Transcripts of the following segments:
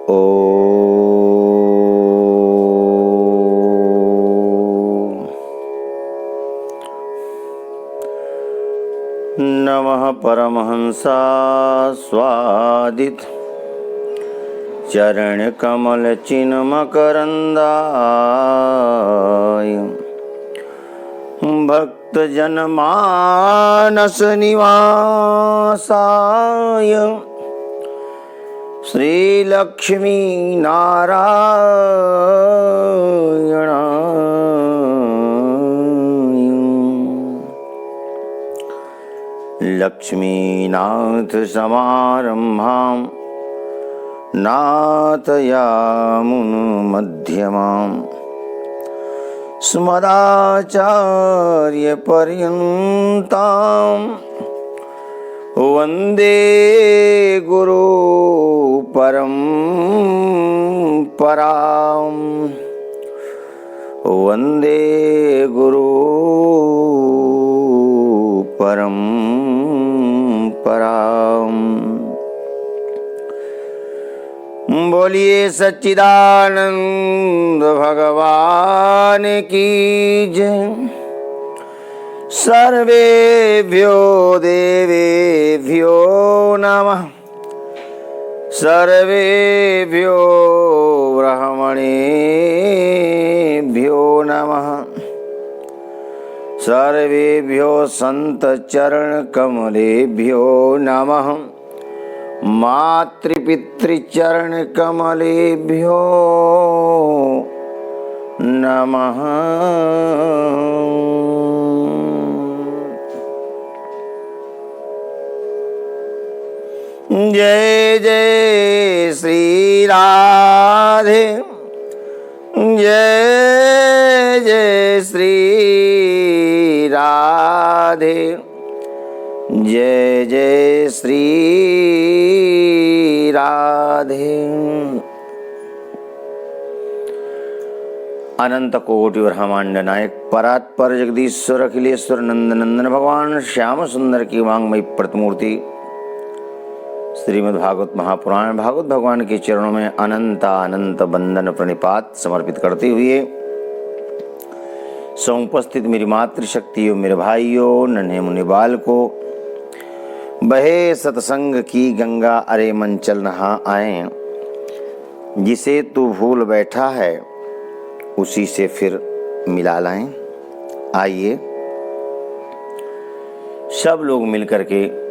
ओ नमः परमहंसा स्वादित चरण कमल चिन्मकरंदाय भक्त जनमानस निवासाय श्री लक्ष्मी नारायणाय लक्ष्मीनाथ समारंभां नाथयामुनु मध्यमाम् स्मदाचार्य पर्यन्तां वन्दे गुरु परम्परां वन्दे गुरु परम्परां। बोलिए सच्चिदानंद भगवान की जय। सर्वेभ्यो देवेभ्यो नमः। सर्वेभ्यो ब्राह्मणेभ्यो नमः। सर्वेभ्यो संत चरण कमलेभ्यो नमः। मातृपितृचरण कमलेभ्यो नमः। जय जय श्री राधे, जय जय श्री राधे, जय जय श्री राधे। अनंत कोटि ब्रह्मांड नायक परात्पर जगदीश्वर अखिलेश्वर नंदनंदन भगवान श्याम सुंदर की वांगमयी प्रतिमूर्ति श्रीमद् भागवत महापुराण भागवत भगवान के चरणों में अनंत अनंत बंदन प्रणिपात समर्पित करते हुए समुपस्थित मेरी मातृशक्ति और मेरे भाइयों नन्हे मुनि बाल को बहे सत्संग की गंगा अरे मन चल नहा आए। जिसे तू भूल बैठा है उसी से फिर मिला लाएं। आइए सब लोग मिलकर के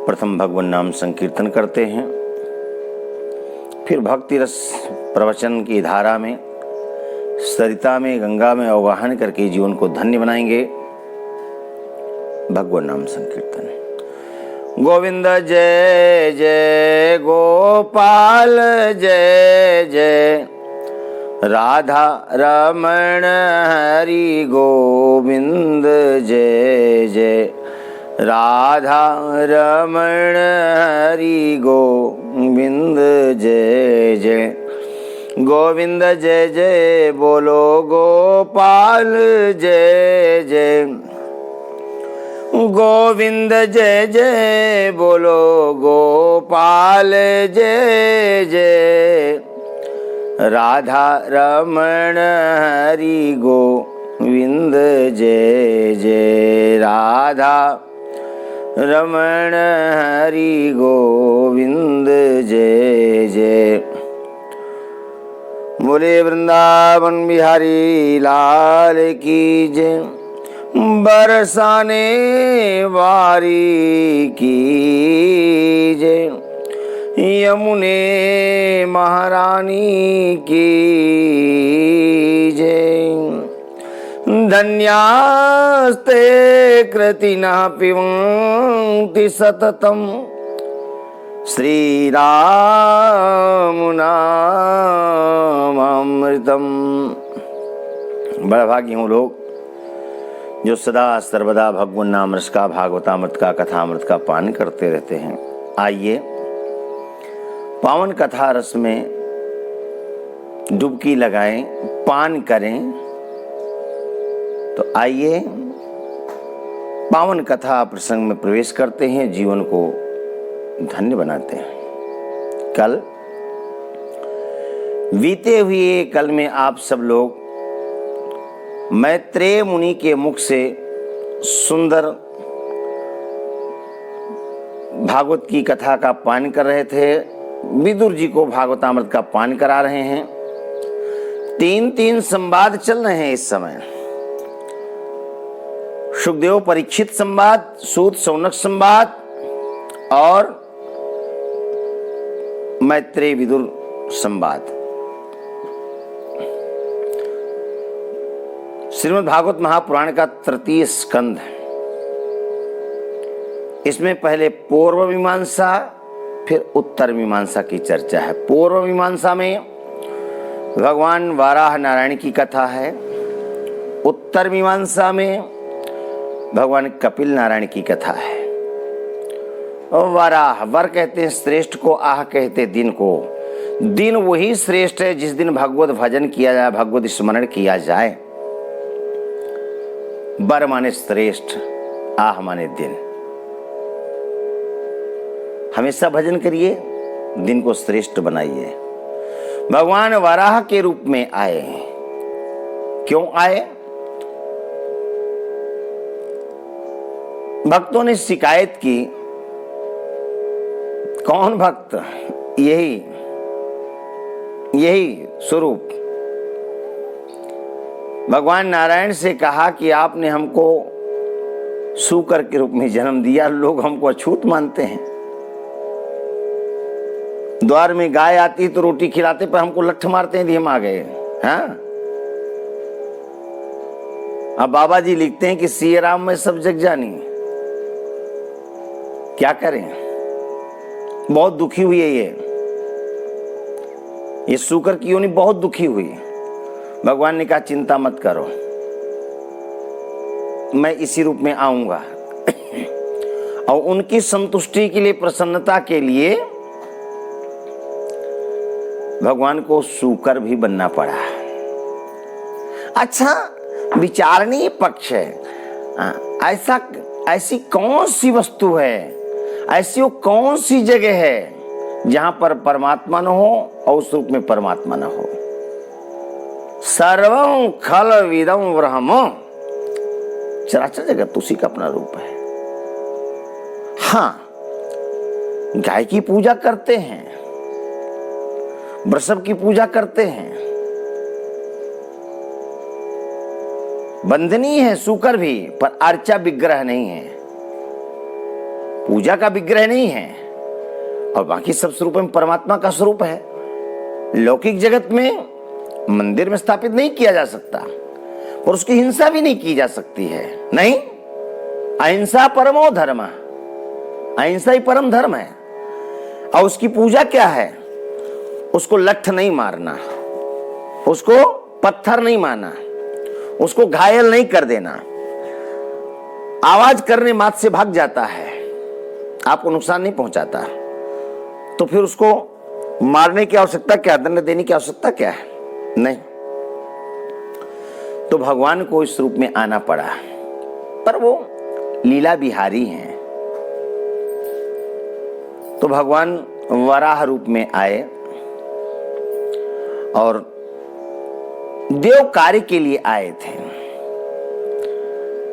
प्रथम भगवान नाम संकीर्तन करते हैं, फिर भक्ति रस प्रवचन की धारा में सरिता में गंगा में अवगाहन करके जीवन को धन्य बनाएंगे। भगवान नाम संकीर्तन। गोविंद जय जय गोपाल जय जय राधा रमण हरि गोविंद जय जय राधा रमण हरि गोविंद जय जय। गोविंद जय जय बोलो गोपाल जय जय। गोविंद जय जय बोलो गोपाल जय जय। राधा रमण हरि गोविंद जय जय। राधा रमण हरि गोविंद जय जय। बोले वृंदावन बिहारी लाल की जय। बरसाने वारी की जय। यमुने महारानी की जय। धन्यास्ते कृतिना पिबन्ति सततम् श्री राम नामामृतम्। बड़ा भागी हूँ लोग जो सदा सर्वदा भगवान नाम रस का भागवतामृत का कथामृत का पान करते रहते हैं। आइए पावन कथा रस में डुबकी लगाएं, पान करें। तो आइए पावन कथा प्रसंग में प्रवेश करते हैं, जीवन को धन्य बनाते हैं। कल बीते हुए कल में आप सब लोग मैत्रेय मुनि के मुख से सुंदर भागवत की कथा का पान कर रहे थे। विदुर जी को भागवतामृत का पान करा रहे हैं। 3 संवाद चल रहे हैं इस समय। सुखदेव परीक्षित संवाद, सूत शौनक संवाद और मैत्रेय विदुर संवाद। श्रीमद् भागवत महापुराण का 3 स्कंध है। इसमें पहले पूर्व मीमांसा फिर उत्तर मीमांसा की चर्चा है। पूर्व मीमांसा में भगवान वाराह नारायण की कथा है। उत्तर मीमांसा में भगवान कपिल नारायण की कथा है। और वाराह, वर कहते हैं श्रेष्ठ को, आह कहते दिन को। दिन वही श्रेष्ठ है जिस दिन भगवत भजन किया जाए, भगवत स्मरण किया जाए। वर माने श्रेष्ठ, आह माने दिन। हमेशा भजन करिए, दिन को श्रेष्ठ बनाइए। भगवान वराह के रूप में आए। क्यों आए? भक्तों ने शिकायत की। कौन भक्त? यही स्वरूप। भगवान नारायण से कहा कि आपने हमको सूकर के रूप में जन्म दिया, लोग हमको अछूत मानते हैं। द्वार में गाय आती तो रोटी खिलाते, पर हमको लठ मारते हैं, हम आ गए। हाँ, अब बाबा जी लिखते हैं कि सिए राम में सब जग जानी। क्या करें? बहुत दुखी हुई है ये सूकर की योनि बहुत दुखी हुई। भगवान ने कहा चिंता मत करो, मैं इसी रूप में आऊंगा। और उनकी संतुष्टि के लिए, प्रसन्नता के लिए भगवान को सूकर भी बनना पड़ा। अच्छा, विचारणीय पक्ष है। ऐसी कौन सी वस्तु है, ऐसी वो कौन सी जगह है जहां पर परमात्मा न हो और उस रूप में परमात्मा न हो? सर्वं खल विदम ब्रह्म, चराचर जगत उसी का अपना रूप है। हाँ, गाय की पूजा करते हैं, वृषभ की पूजा करते हैं, बंदनीय है सूकर भी, पर अर्चा विग्रह नहीं है, पूजा का विग्रह नहीं है। और बाकी सब स्वरूप में परमात्मा का स्वरूप है। लौकिक जगत में मंदिर में स्थापित नहीं किया जा सकता, और उसकी हिंसा भी नहीं की जा सकती है। नहीं, अहिंसा परमो धर्म, अहिंसा ही परम धर्म है। और उसकी पूजा क्या है? उसको लठ नहीं मारना, उसको पत्थर नहीं मारना, उसको घायल नहीं कर देना। आवाज करने मात्र से भाग जाता है, आपको नुकसान नहीं पहुंचाता, तो फिर उसको मारने की आवश्यकता क्या, दंड देने की आवश्यकता क्या है? नहीं। तो भगवान को इस रूप में आना पड़ा, पर वो लीला बिहारी हैं। तो भगवान वराह रूप में आए और देव कार्य के लिए आए थे।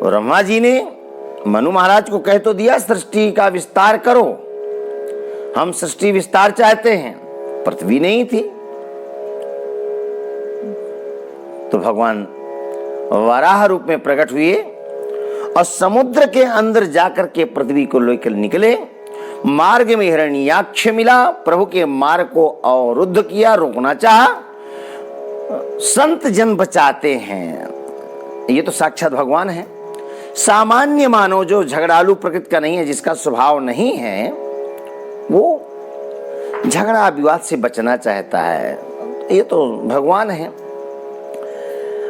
ब्रह्मा जी ने मनु महाराज को कह तो दिया सृष्टि का विस्तार करो, हम सृष्टि विस्तार चाहते हैं। पृथ्वी नहीं थी, तो भगवान वराह रूप में प्रकट हुए और समुद्र के अंदर जाकर के पृथ्वी को लेकर निकले। मार्ग में हिरण्याक्ष मिला, प्रभु के मार्ग को अवरुद्ध किया, रोकना चाहा। संत जन बचाते हैं, ये तो साक्षात भगवान है। सामान्य मानव जो झगड़ालू प्रकृति का नहीं है, जिसका स्वभाव नहीं है, वो झगड़ा विवाद से बचना चाहता है। ये तो भगवान है।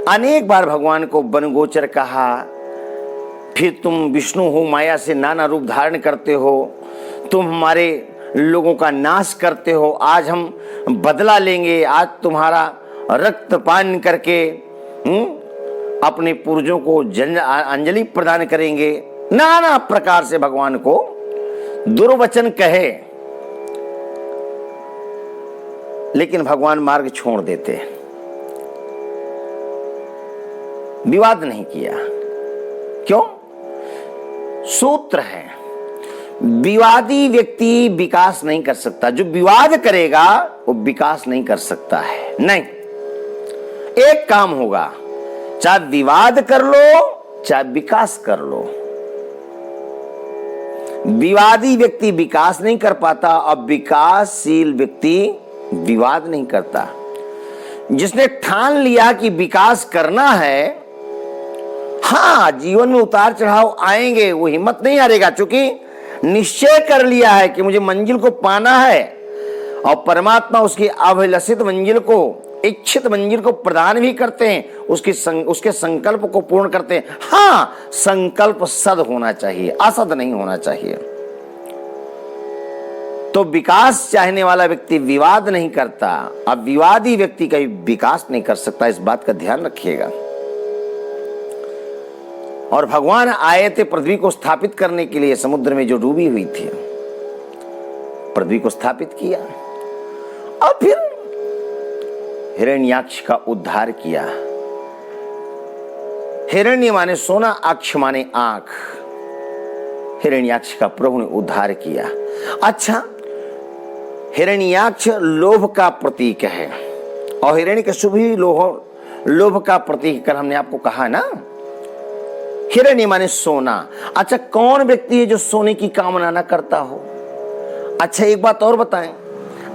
अनेक बार भगवान को वनगोचर कहा, फिर तुम विष्णु हो, माया से नाना रूप धारण करते हो, तुम हमारे लोगों का नाश करते हो, आज हम बदला लेंगे, आज तुम्हारा रक्तपान करके अपने पूर्वजों को अंजलि प्रदान करेंगे। नाना प्रकार से भगवान को दुर्वचन कहे। लेकिन भगवान मार्ग छोड़ देते, विवाद नहीं किया। क्यों? सूत्र है, विवादी व्यक्ति विकास नहीं कर सकता। जो विवाद करेगा वो विकास नहीं कर सकता है। नहीं, एक काम होगा, चाहे विवाद कर लो चाहे विकास कर लो। विवादी व्यक्ति विकास नहीं कर पाता और विकासशील व्यक्ति विवाद नहीं करता। जिसने ठान लिया कि विकास करना है, हाँ जीवन में उतार चढ़ाव आएंगे, वो हिम्मत नहीं हारेगा, क्योंकि निश्चय कर लिया है कि मुझे मंजिल को पाना है और परमात्मा उसकी अभिलषित मंजिल को, इच्छित मंजिल को प्रदान भी करते हैं, उसके संकल्प को पूर्ण करते हैं। हाँ, संकल्प सद होना चाहिए, असद नहीं होना चाहिए। तो विकास चाहने वाला व्यक्ति विवाद नहीं करता, अब विवादी व्यक्ति कभी विकास नहीं कर सकता। इस बात का ध्यान रखिएगा। और भगवान आए थे पृथ्वी को स्थापित करने के लिए, समुद्र में जो डूबी हुई थी पृथ्वी को स्थापित किया और फिर हिरण्याक्ष का उद्धार किया। हिरण्य माने सोना, अक्ष माने आंख। हिरण्याक्ष का प्रभु ने उद्धार किया। अच्छा, हिरण्याक्ष लोभ का प्रतीक है और हिरण्यकशिपु भी लोभ का प्रतीक कर हमने आपको कहा ना। हिरण्य माने सोना। अच्छा, कौन व्यक्ति है जो सोने की कामना ना करता हो? अच्छा, एक बात और बताएं,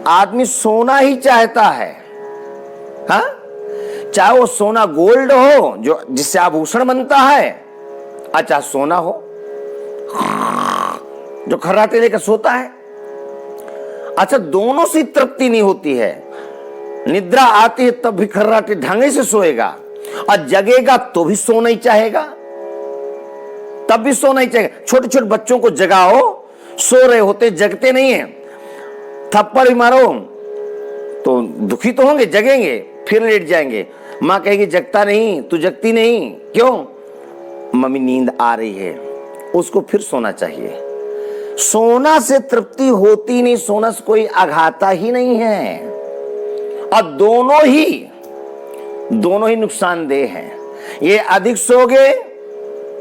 आदमी सोना ही चाहता है, हाँ? चाहे वो सोना गोल्ड हो जो जिससे आभूषण बनता है, अच्छा सोना हो जो खर्राटे लेकर सोता है। अच्छा, दोनों से तृप्ति नहीं होती है। निद्रा आती है तब भी खर्राटे ढंगे से सोएगा और जगेगा तो भी सोना ही चाहेगा, तब भी सोना ही चाहेगा। छोटे छोटे बच्चों को जगाओ, सो रहे होते, जगते नहीं है, थप्पड़ भी मारो तो दुखी तो होंगे, जगेंगे, फिर लेट जाएंगे। मां कहेगी जगता नहीं, तू जगती नहीं, क्यों? मम्मी नींद आ रही है। उसको फिर सोना चाहिए। सोना से तृप्ति होती नहीं, सोना से कोई आघाता ही नहीं है और दोनों ही नुकसानदेह हैं। ये अधिक सोगे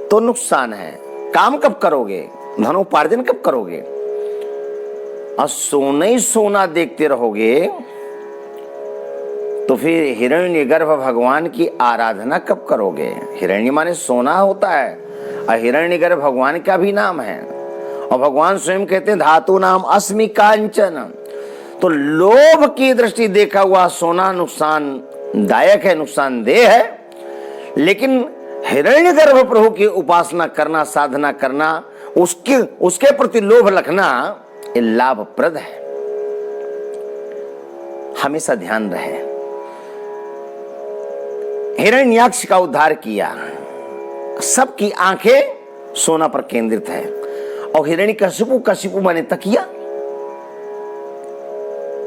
तो नुकसान है, काम कब करोगे, धनोपार्जन कब करोगे? और सोना ही सोना देखते रहोगे तो फिर हिरण्यगर्भ भगवान की आराधना कब करोगे? हिरण्य माने सोना होता है और हिरण्यगर्भ भगवान का भी नाम है और भगवान स्वयं कहते हैं धातु नाम अस्मि कांचन। तो लोभ की दृष्टि देखा हुआ सोना नुकसानदायक है, नुकसानदेह है, लेकिन हिरण्यगर्भ प्रभु की उपासना करना, साधना करना, उसके प्रति लोभ रखना, ये लाभप्रद है। हमेशा ध्यान रहे। हिरण्याक्ष का उद्धार किया, सबकी आंखें सोना पर केंद्रित है और हिरण्यकशिपु माने तकिया।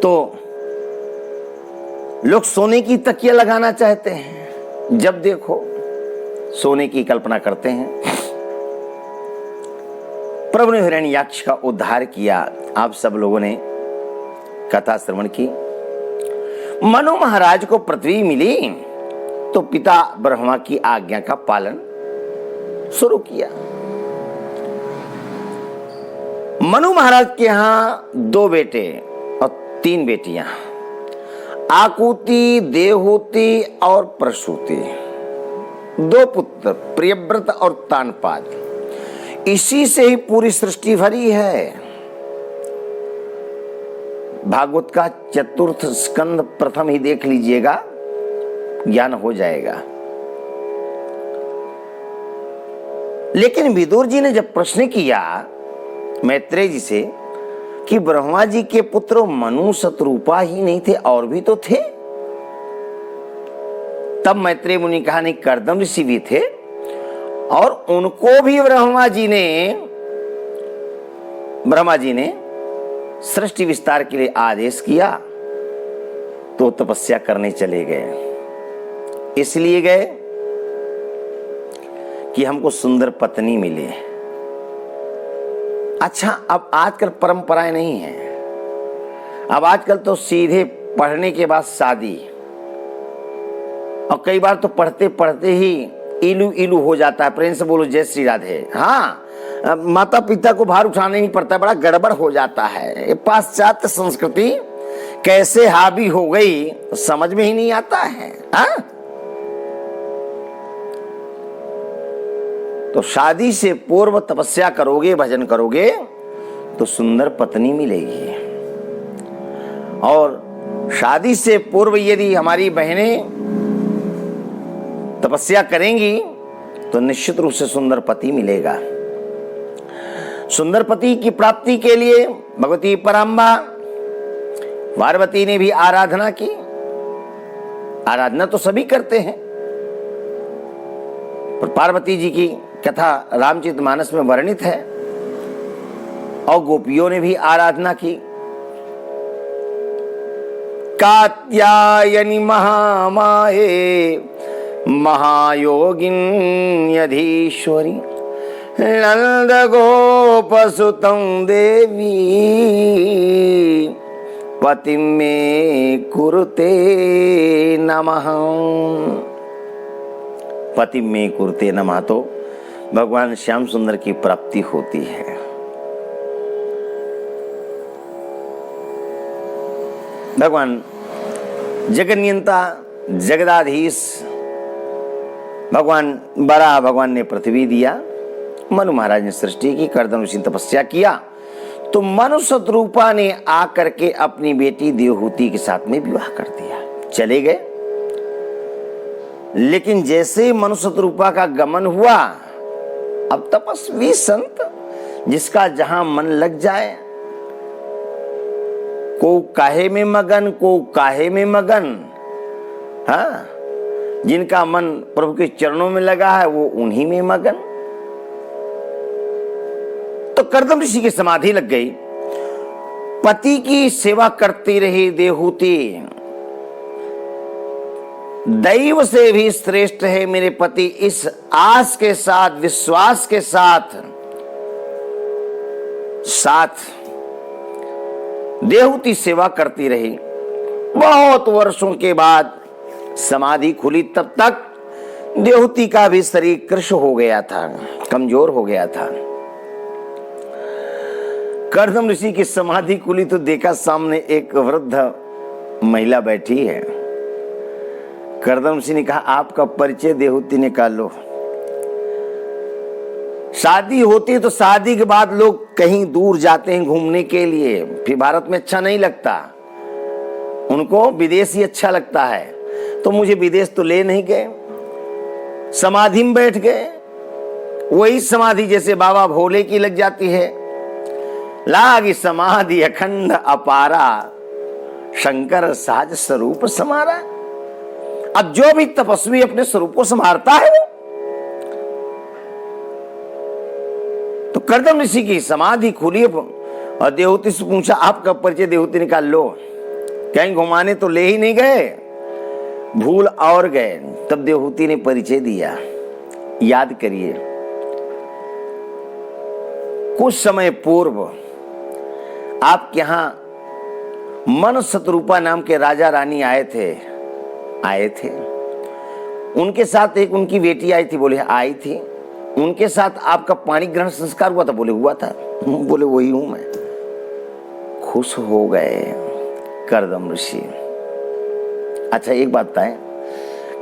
तो लोग सोने की तकिया लगाना चाहते हैं, जब देखो सोने की कल्पना करते हैं। प्रभु ने हिरण्याक्ष का उद्धार किया। आप सब लोगों ने कथा श्रवण की। मनु महाराज को पृथ्वी मिली तो पिता ब्रह्मा की आज्ञा का पालन शुरू किया। मनु महाराज के यहां 2 बेटे और 3 बेटियां, आकुति, देवहूति और प्रसूति। 2 पुत्र, प्रियव्रत और तानपाद। इसी से ही पूरी सृष्टि भरी है। भागवत का 4th स्कंद प्रथम ही देख लीजिएगा, ज्ञान हो जाएगा। लेकिन विदुर जी ने जब प्रश्न किया मैत्रेय जी से कि ब्रह्मा जी के पुत्र मनु शतरूपा ही नहीं थे, और भी तो थे, तब मैत्रेय मुनि कहा नहीं, कर्दम ऋषि भी थे और उनको भी ब्रह्मा जी ने सृष्टि विस्तार के लिए आदेश किया तो तपस्या करने चले गए। इसलिए गए कि हमको सुंदर पत्नी मिले। अच्छा, अब आजकल परंपराएं नहीं है, अब आजकल तो सीधे पढ़ने के बाद शादी, और कई बार तो पढ़ते पढ़ते ही इलू इलू हो जाता है। प्रेम से बोलो जय श्री राधे। हाँ, माता पिता को भार उठाना नहीं पड़ता, बड़ा गड़बड़ हो जाता है। ये पाश्चात्य संस्कृति कैसे हावी हो गई समझ में ही नहीं आता है। हाँ? तो शादी से पूर्व तपस्या करोगे, भजन करोगे तो सुंदर पत्नी मिलेगी। और शादी से पूर्व यदि हमारी बहनें तपस्या करेंगी तो निश्चित रूप से सुंदर पति मिलेगा। सुंदर पति की प्राप्ति के लिए भगवती पराम्बा पार्वती ने भी आराधना की। आराधना तो सभी करते हैं, पर पार्वती जी की कथा रामचरितमानस में वर्णित है, और गोपियों ने भी आराधना की। कात्यायनी महामाये महायोगिन्यधीश्वरी नंद गोपसुतं देवी पतिं मे कुरुते नमः। पतिं मे कुरुते नमः तो भगवान श्याम सुंदर की प्राप्ति होती है। भगवान जगन्नियंता जगदाधीश भगवान बराह भगवान ने पृथ्वी दिया, मनु महाराज ने सृष्टि की, कर्दम ऋषि ने तपस्या किया, तो मनु शत्रुपा ने आकर के अपनी बेटी देवहूति के साथ में विवाह कर दिया, चले गए। लेकिन जैसे मनु शत्रुपा का गमन हुआ, अब तपस्वी संत जिसका जहां मन लग जाए, को काहे में मगन, को काहे में मगन। हाँ, जिनका मन प्रभु के चरणों में लगा है वो उन्हीं में मगन। तो कर्दम ऋषि की समाधि लग गई। पति की सेवा करती रही देवहूति, दैव से भी श्रेष्ठ है मेरे पति, इस आस के साथ, विश्वास के साथ देवहूति सेवा करती रही। बहुत वर्षों के बाद समाधि खुली, तब तक देवहूति का भी शरीर कृश हो गया था, कमजोर हो गया था। कर्दम ऋषि की समाधि खुली तो देखा सामने एक वृद्ध महिला बैठी है। कर्दम ऋषि ने कहा, आपका परिचय? देवहूति ने कहा, लो। शादी होती तो शादी के बाद लोग कहीं दूर जाते हैं घूमने के लिए, फिर भारत में अच्छा नहीं लगता, उनको विदेश ही अच्छा लगता है। तो मुझे विदेश तो ले नहीं गए, समाधि में बैठ गए। वही समाधि जैसे बाबा भोले की लग जाती है, लागी समाधि अखंड अपारा, शंकर साज स्वरूप समारा। अब जो भी तपस्वी अपने स्वरूप को संभालता है वो, तो कर्दम ऋषि की समाधि खुली और देवहूति से पूछा, आपका परिचय? देवहूति ने कहा, लो। कहीं घुमाने तो ले ही नहीं गए, भूल और गए। तब देवहूति ने परिचय दिया। याद करिए, कुछ समय पूर्व आपके यहां मन शत्रुपा नाम के राजा रानी आए थे। उनके साथ एक उनकी बेटी आई थी, बोले आई थी। उनके साथ आपका पाणी ग्रहण संस्कार हुआ था, बोले हुआ था। बोले वही हूं मैं। खुश हो गए कर्दम ऋषि। अच्छा एक बात बताएं,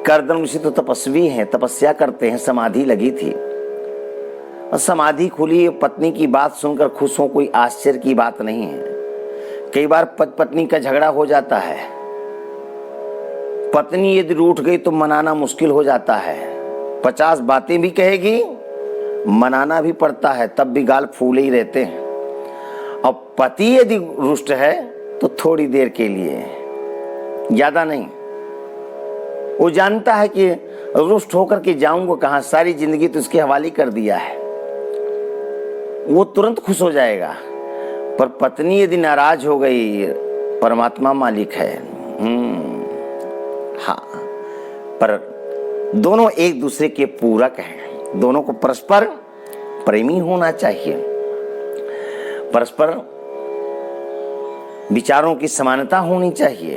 कर्दम ऋषि तो तपस्वी हैं, तपस्या करते हैं, समाधि लगी थी और समाधि खुली। पत्नी की बात सुनकर खुश हो, कोई आश्चर्य की बात नहीं है। कई बार पत्नी का झगड़ा हो जाता है, पत्नी यदि रूठ गई तो मनाना मुश्किल हो जाता है। 50 बातें भी कहेगी, मनाना भी पड़ता है, तब भी गाल फूले ही रहते हैं। और पति यदि रुष्ट है तो थोड़ी देर के लिए, ज्यादा नहीं। वो जानता है कि रुष्ट होकर के जाऊंगा कहां, सारी जिंदगी तो उसके हवाले कर दिया है, वो तुरंत खुश हो जाएगा। पर पत्नी यदि नाराज हो गई, परमात्मा मालिक है। हाँ, पर दोनों एक दूसरे के पूरक हैं, दोनों को परस्पर प्रेमी होना चाहिए, परस्पर विचारों की समानता होनी चाहिए।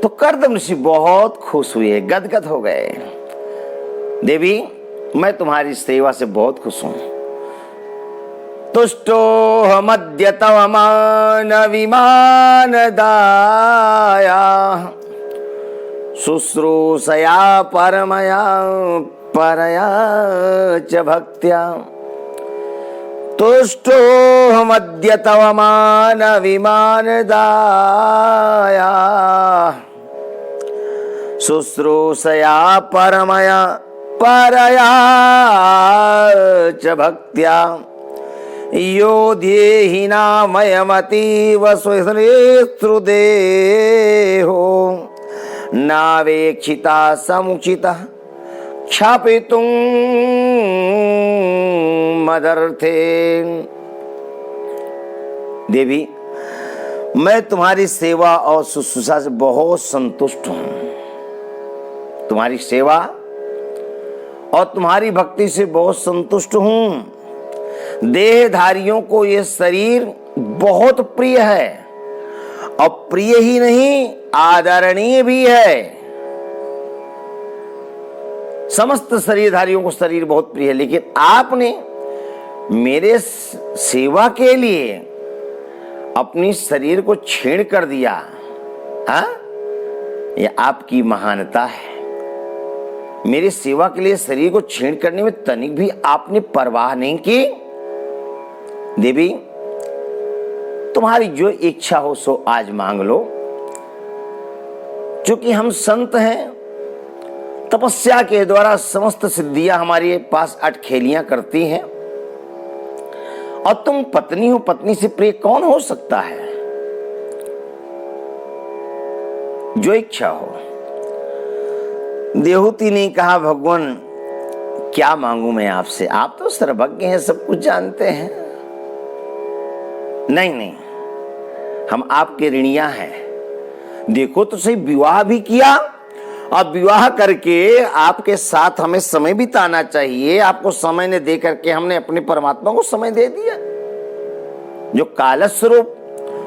तो कर्दम ऋषि बहुत खुश हुए, गदगद हो गए। देवी, मैं तुम्हारी सेवा से बहुत खुश हूं। तुष्टो मद्य तव मान विमान दाया शुश्रूषया परमया परया च भक्त्या। तुष्टो मद्य तव मान विमान दाया शुश्रूषया परमया परया च भक्त्या। यो ध्येहि नामयमतीव स्वश्रेष्ठदेहो नावेक्षिता समुचितः क्षपितुं मदर्थे। देवी, मैं तुम्हारी सेवा और शुश्रूषा से बहुत संतुष्ट हूं। तुम्हारी सेवा और तुम्हारी भक्ति से बहुत संतुष्ट हूं। देहधारियों को यह शरीर बहुत प्रिय है, और प्रिय ही नहीं आदरणीय भी है। समस्त शरीरधारियों को शरीर बहुत प्रिय है, लेकिन आपने मेरे सेवा के लिए अपनी शरीर को छीण कर दिया। हाँ, यह आपकी महानता है। मेरी सेवा के लिए शरीर को छीण करने में तनिक भी आपने परवाह नहीं की। देवी, तुम्हारी जो इच्छा हो सो आज मांग लो। चूंकि हम संत हैं, तपस्या के द्वारा समस्त सिद्धियां हमारे पास अटखेलियां करती हैं, और तुम पत्नी हो, पत्नी से प्रिय कौन हो सकता है। जो इच्छा हो। देवहूति ने कहा, भगवान क्या मांगू मैं आपसे, आप तो सर्वज्ञ हैं, सब कुछ जानते हैं। नहीं, हम आपके ऋणिया हैं। देखो तो सही, विवाह भी किया, और विवाह करके आपके साथ हमें समय बिताना चाहिए। आपको समय ने दे करके हमने अपने परमात्मा को समय दे दिया। जो काल स्वरूप,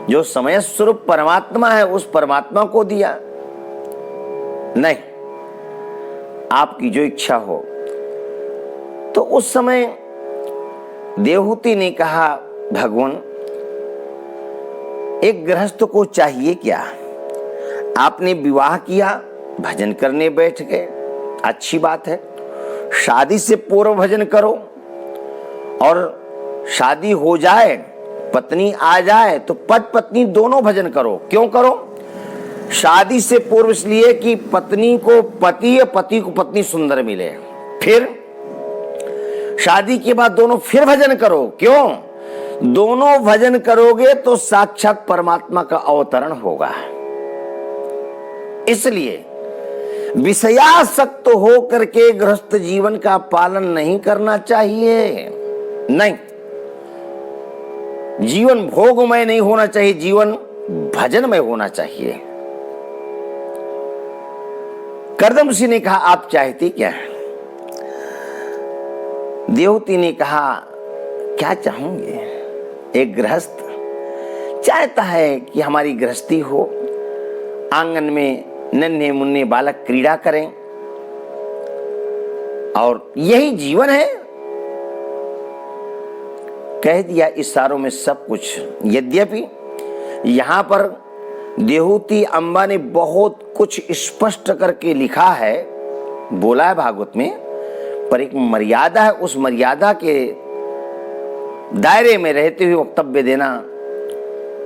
जो समय स्वरूप परमात्मा है, उस परमात्मा को दिया। नहीं, आपकी जो इच्छा हो। तो उस समय देवहूति ने कहा, भगवान एक गृहस्थ को चाहिए क्या। आपने विवाह किया, भजन करने बैठ गए, अच्छी बात है। शादी से पूर्व भजन करो, और शादी हो जाए, पत्नी आ जाए तो पति पत्नी दोनों भजन करो। क्यों करो? शादी से पूर्व इसलिए कि पत्नी को पति, पति को पत्नी सुंदर मिले। फिर शादी के बाद दोनों फिर भजन करो। क्यों? दोनों भजन करोगे तो साक्षात परमात्मा का अवतरण होगा। इसलिए विषयासक्त हो करके गृहस्थ जीवन का पालन नहीं करना चाहिए। नहीं, जीवन भोगमय नहीं होना चाहिए, जीवन भजनमय होना चाहिए। कर्दम ऋषि ने कहा, आप चाहती क्या है? देवहूति ने कहा, क्या चाहूंगे? एक गृहस्थ चाहता है कि हमारी गृहस्थी हो, आंगन में नन्हे मुन्ने बालक क्रीड़ा करें, और यही जीवन है। कह दिया इशारों में सब कुछ। यद्यपि यहां पर देवहूति अम्बा ने बहुत कुछ स्पष्ट करके लिखा है, बोला है भागवत में, पर एक मर्यादा है। उस मर्यादा के दायरे में रहते हुए वक्तव्य देना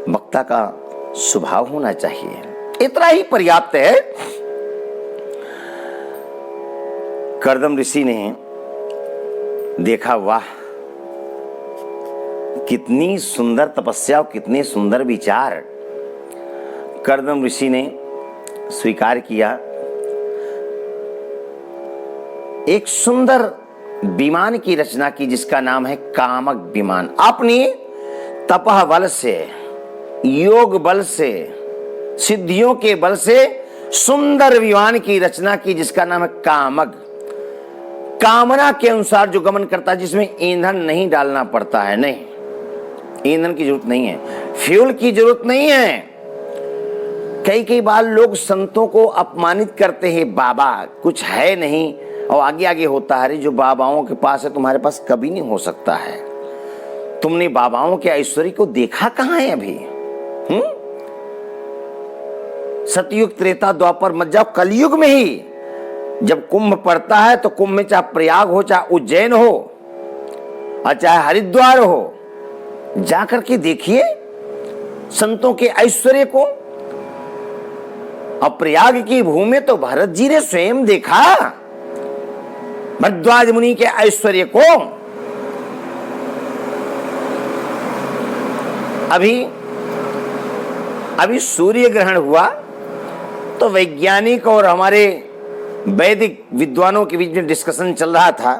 वक्ता का स्वभाव होना चाहिए। इतना ही पर्याप्त है। कर्दम ऋषि ने देखा, वाह कितनी सुंदर तपस्या और कितने सुंदर विचार। कर्दम ऋषि ने स्वीकार किया। एक सुंदर विमान की रचना की, जिसका नाम है कामक विमान। अपनी तपह बल से, योग बल से, सिद्धियों के बल से सुंदर विमान की रचना की, जिसका नाम है कामक। कामना के अनुसार जो गमन करता है, जिसमें ईंधन नहीं डालना पड़ता है। नहीं, ईंधन की जरूरत नहीं है, फ्यूल की जरूरत नहीं है। कई कई बार लोग संतों को अपमानित करते हैं, बाबा कुछ है नहीं, और आगे आगे होता है, जो बाबाओं के पास है तुम्हारे पास कभी नहीं हो सकता है। तुमने बाबाओं के ऐश्वर्य को देखा कहां है अभी? सतयुग त्रेता द्वापर मत जाओ, कलयुग में ही जब कुंभ पड़ता है तो कुंभ में चाहे प्रयाग हो, चाहे उज्जैन हो और चाहे हरिद्वार हो, जाकर के देखिए संतों के ऐश्वर्य को। और प्रयाग की भूमि तो भरत जी ने स्वयं देखा भरद्वाज मुनि के ऐश्वर्य को। अभी सूर्य ग्रहण हुआ तो वैज्ञानिक और हमारे वैदिक विद्वानों के बीच में डिस्कशन चल रहा था।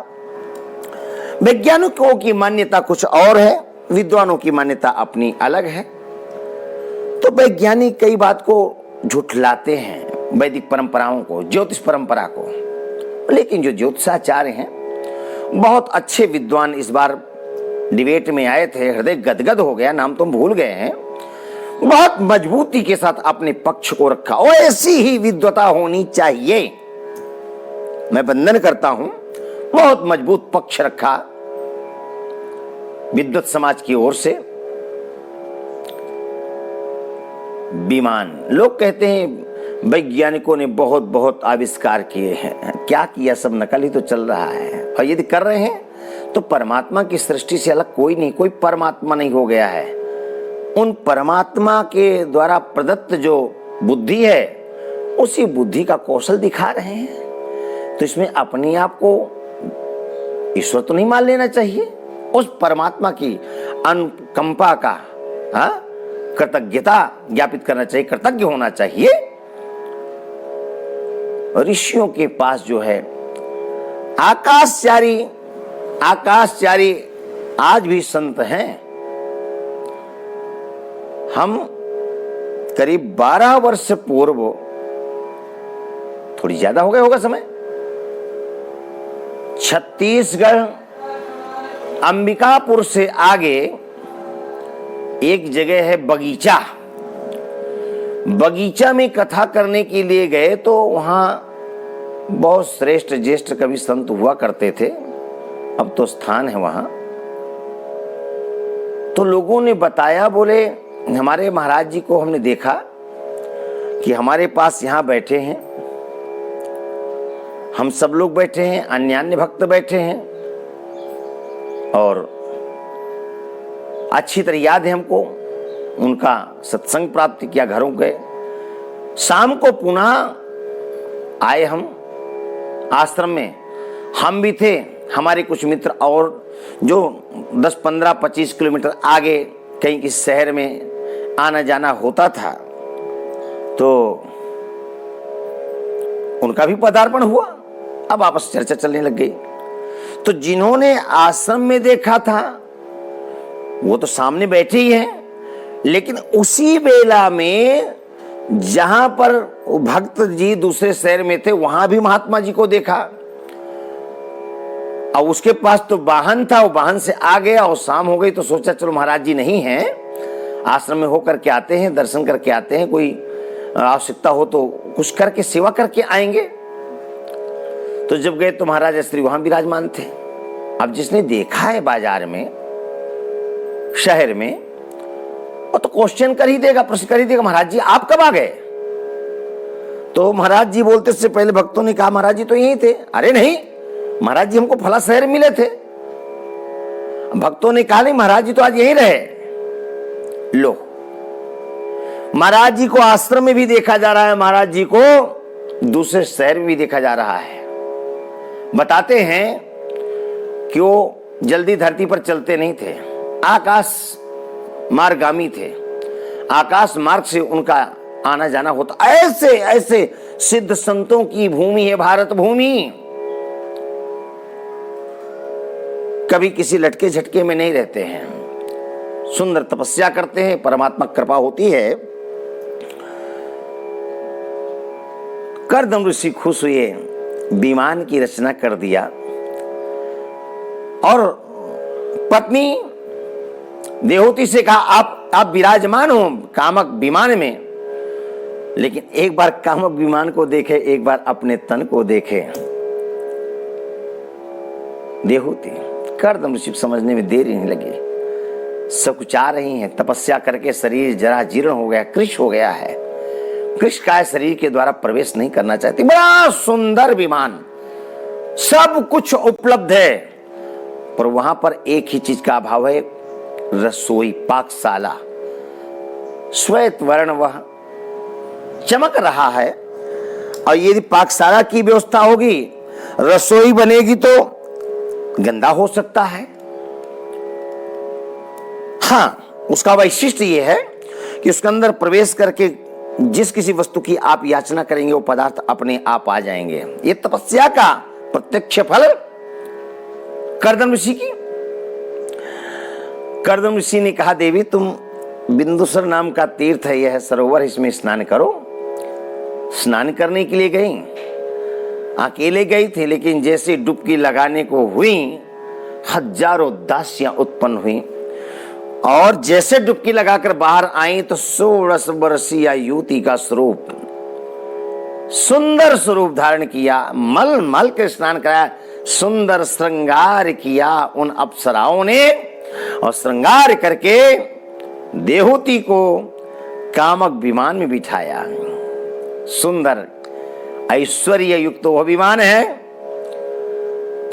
वैज्ञानिकों की मान्यता कुछ और है, विद्वानों की मान्यता अपनी अलग है। तो वैज्ञानिक कई बात को झुठलाते हैं, वैदिक परंपराओं को, ज्योतिष परंपरा को। लेकिन जो ज्योतिषाचार्य हैं, बहुत अच्छे विद्वान इस बार डिबेट में आए थे, हृदय गदगद हो गया, नाम तुम भूल गए हैं, बहुत मजबूती के साथ अपने पक्ष को रखा। और ऐसी ही विद्वता होनी चाहिए, मैं वंदन करता हूं। बहुत मजबूत पक्ष रखा विद्वत समाज की ओर से। विमान, लोग कहते हैं वैज्ञानिकों ने बहुत बहुत आविष्कार किए हैं, क्या किया? सब नकल ही तो चल रहा है। और यदि कर रहे हैं तो परमात्मा की सृष्टि से अलग कोई नहीं, कोई परमात्मा नहीं हो गया है। उन परमात्मा के द्वारा प्रदत्त जो बुद्धि है, उसी बुद्धि का कौशल दिखा रहे हैं। तो इसमें अपने आप को ईश्वर तो नहीं मान लेना चाहिए, उस परमात्मा की अनुकंपा का कृतज्ञता ज्ञापित करना चाहिए, कृतज्ञ होना चाहिए। ऋषियों के पास जो है आकाशचारी आज भी संत हैं। हम करीब 12 वर्ष पूर्व, थोड़ी ज्यादा हो गया होगा समय, छत्तीसगढ़ अंबिकापुर से आगे एक जगह है बगीचा, बगीचा में कथा करने के लिए गए तो वहां बहुत श्रेष्ठ ज्येष्ठ कवि संत हुआ करते थे, अब तो स्थान है वहां। तो लोगों ने बताया, बोले हमारे महाराज जी को हमने देखा कि हमारे पास यहां बैठे हैं, हम सब लोग बैठे हैं, अन्य भक्त बैठे हैं, और अच्छी तरह याद है हमको उनका सत्संग प्राप्त किया, घरों गए। शाम को पुनः आए हम आश्रम में, हम भी थे, हमारे कुछ मित्र और जो 10, 15, 25 किलोमीटर आगे कहीं किसी शहर में आना जाना होता था, तो उनका भी पदार्पण हुआ। अब आपस चर्चा चलने लग गई। तो जिन्होंने आश्रम में देखा था वो तो सामने बैठे ही हैं, लेकिन उसी बेला में जहां पर भक्त जी दूसरे शहर में थे वहां भी महात्मा जी को देखा। और उसके पास तो वाहन था, वो वाहन से आ गया और शाम हो गई तो सोचा चलो महाराज जी नहीं हैं, आश्रम में होकर के आते हैं, दर्शन करके आते हैं, कोई आवश्यकता हो तो कुछ करके सेवा करके आएंगे। तो जब गए तो महाराज श्री वहां विराजमान थे। अब जिसने देखा है बाजार में, शहर में, और तो क्वेश्चन कर ही देगा, प्रश्न कर ही देगा, महाराज जी आप कब आ गए? तो महाराज जी बोलते से पहले भक्तों ने कहा महाराज जी तो यहीं थे। अरे नहीं महाराज जी हमको फला शहर मिले थे। भक्तों ने कहा नहीं महाराज जी तो आज यहीं रहे। लो, महाराज जी को आश्रम में भी देखा जा रहा है, महाराज जी को दूसरे शहर में भी देखा जा रहा है। बताते हैं कि वो जल्दी धरती पर चलते नहीं थे, आकाश मार्गामी थे, आकाश मार्ग से उनका आना जाना होता। ऐसे ऐसे सिद्ध संतों की भूमि है भारत भूमि। कभी किसी लटके झटके में नहीं रहते हैं, सुंदर तपस्या करते हैं, परमात्मा कृपा होती है। कर्दम ऋषि खुश हुए, विमान की रचना कर दिया और पत्नी देवहूति से कहा आप विराजमान हो कामक विमान में, लेकिन एक बार कामक विमान को देखे, एक बार अपने तन को देखे। देहूति कर्दम ऋषि समझने में देरी नहीं लगी, सकुचा रही हैं। तपस्या करके शरीर जरा जीर्ण हो गया, कृश हो गया है। कृश काय शरीर के द्वारा प्रवेश नहीं करना चाहती। बड़ा सुंदर विमान, सब कुछ उपलब्ध है, पर वहां पर एक ही चीज का अभाव है, रसोई, पाकशाला। श्वेत वर्ण वह चमक रहा है, और यदि पाकशाला की व्यवस्था होगी, रसोई बनेगी तो गंदा हो सकता है। हाँ, उसका वैशिष्ट्य यह है कि उसके अंदर प्रवेश करके जिस किसी वस्तु की आप याचना करेंगे वो पदार्थ अपने आप आ जाएंगे। ये तपस्या का प्रत्यक्ष फल कर्दम ऋषि की। कर्दम ऋषि ने कहा, देवी तुम बिंदुसर नाम का तीर्थ है, यह सरोवर, इसमें स्नान करो। स्नान करने के लिए गई, अकेले गई थी, लेकिन जैसे डुबकी लगाने को हुई, हजारों दासियां उत्पन्न हुई, और जैसे डुबकी लगाकर बाहर आई तो 16 वर्षीय युवती का स्वरूप, सुंदर स्वरूप धारण किया, मल मल के स्नान कराया, सुंदर श्रृंगार किया उन अप्सराओं ने, और श्रृंगार करके देहूति को कामक विमान में बिठाया। सुंदर ऐश्वर्य युक्त वह विमान है।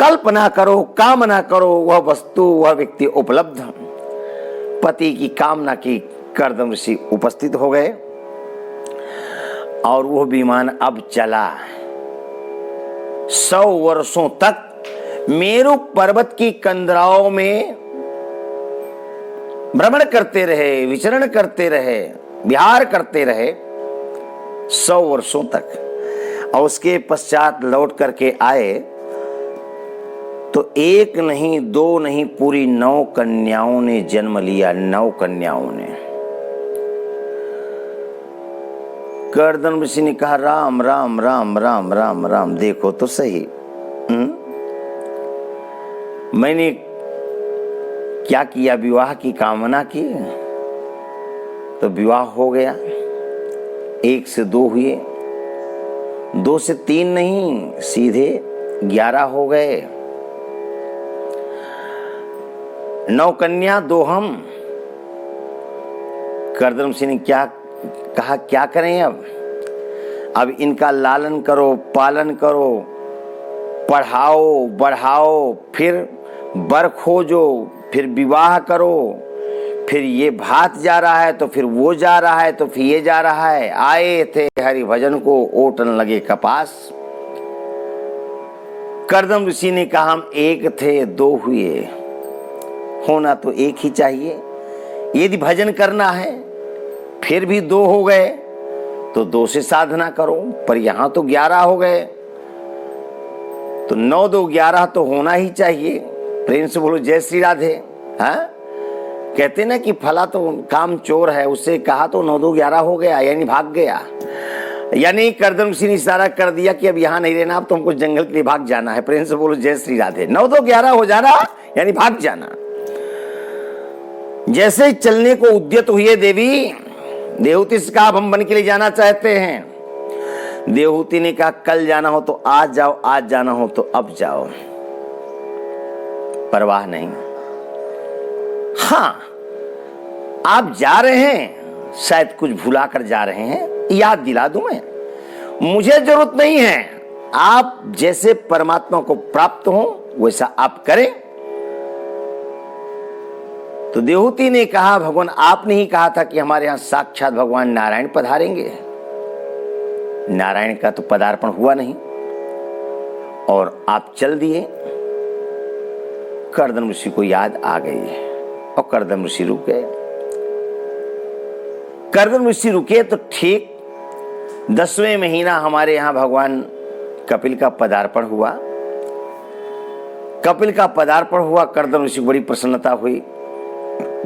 कल्पना करो, कामना करो, वह वस्तु, वह व्यक्ति उपलब्ध। पति की कामना की कर्दम ऋषि उपस्थित हो गए, और वह विमान अब चला 100 वर्षों तक मेरु पर्वत की कंदराओं में भ्रमण करते रहे, विचरण करते रहे, विहार करते रहे 100 वर्षों तक। और उसके पश्चात लौट करके आए तो एक नहीं, दो नहीं, पूरी 9 कन्याओं ने जन्म लिया। 9 कन्याओं ने। कर्दम ऋषि ने कहा, राम राम राम राम राम राम, देखो तो सही, मैंने क्या किया? विवाह की कामना की तो विवाह हो गया। 1 से 2 हुए, 2 से 3 नहीं, सीधे 11 हो गए। 9 कन्या, 2 हम। कर्दम सिंह ने क्या कहा, क्या करें अब इनका लालन करो, पालन करो, पढ़ाओ बढ़ाओ, फिर वर खोजो, फिर विवाह करो, फिर ये भात जा रहा है तो फिर वो जा रहा है तो फिर ये जा रहा है। आए थे हरि भजन को, ओटन लगे कपास। कर्दम ऋषि ने कहा, हम 1 थे 2 हुए, होना तो 1 ही चाहिए। यदि भजन करना है फिर भी 2 हो गए तो 2 से साधना करो, पर यहां तो 11 हो गए, तो 9 2 11 तो होना ही चाहिए। प्रेम से बोलो जय श्री राधे। हाँ, कहते ना कि फला तो काम चोर है, उससे कहा तो 9 2 11 हो गया, यानी भाग गया। यानी कर्दम ऋषि ने इशारा कर दिया कि अब यहां नहीं रहना, अब तुमको जंगल के लिए भाग जाना है। प्रेम से बोलो जय श्री राधे। 9 2 11 हो जाना यानी भाग जाना। जैसे चलने को उद्यत हुई है देवी, देहूति से कहा, हम वन के लिए जाना चाहते हैं। देहूति ने कहा, कल जाना हो तो आज जाओ, आज जाना हो तो अब जाओ, परवाह नहीं। हाँ, आप जा रहे हैं, शायद कुछ भुला कर जा रहे हैं, याद दिला दूं मैं, मुझे जरूरत नहीं है। आप जैसे परमात्मा को प्राप्त हो वैसा आप करें। तो देहूति ने कहा, भगवान आपने ही कहा था कि हमारे यहां साक्षात भगवान नारायण पधारेंगे। नारायण का तो पदार्पण हुआ नहीं और आप चल दिए। कर्दम ऋषि को याद आ गई और कर्दम ऋषि रुक गए। कर्दम ऋषि रुके तो ठीक 10वें महीना हमारे यहां भगवान कपिल का पदार्पण हुआ। कपिल का पदार्पण हुआ, कर्दम ऋषि को बड़ी प्रसन्नता हुई।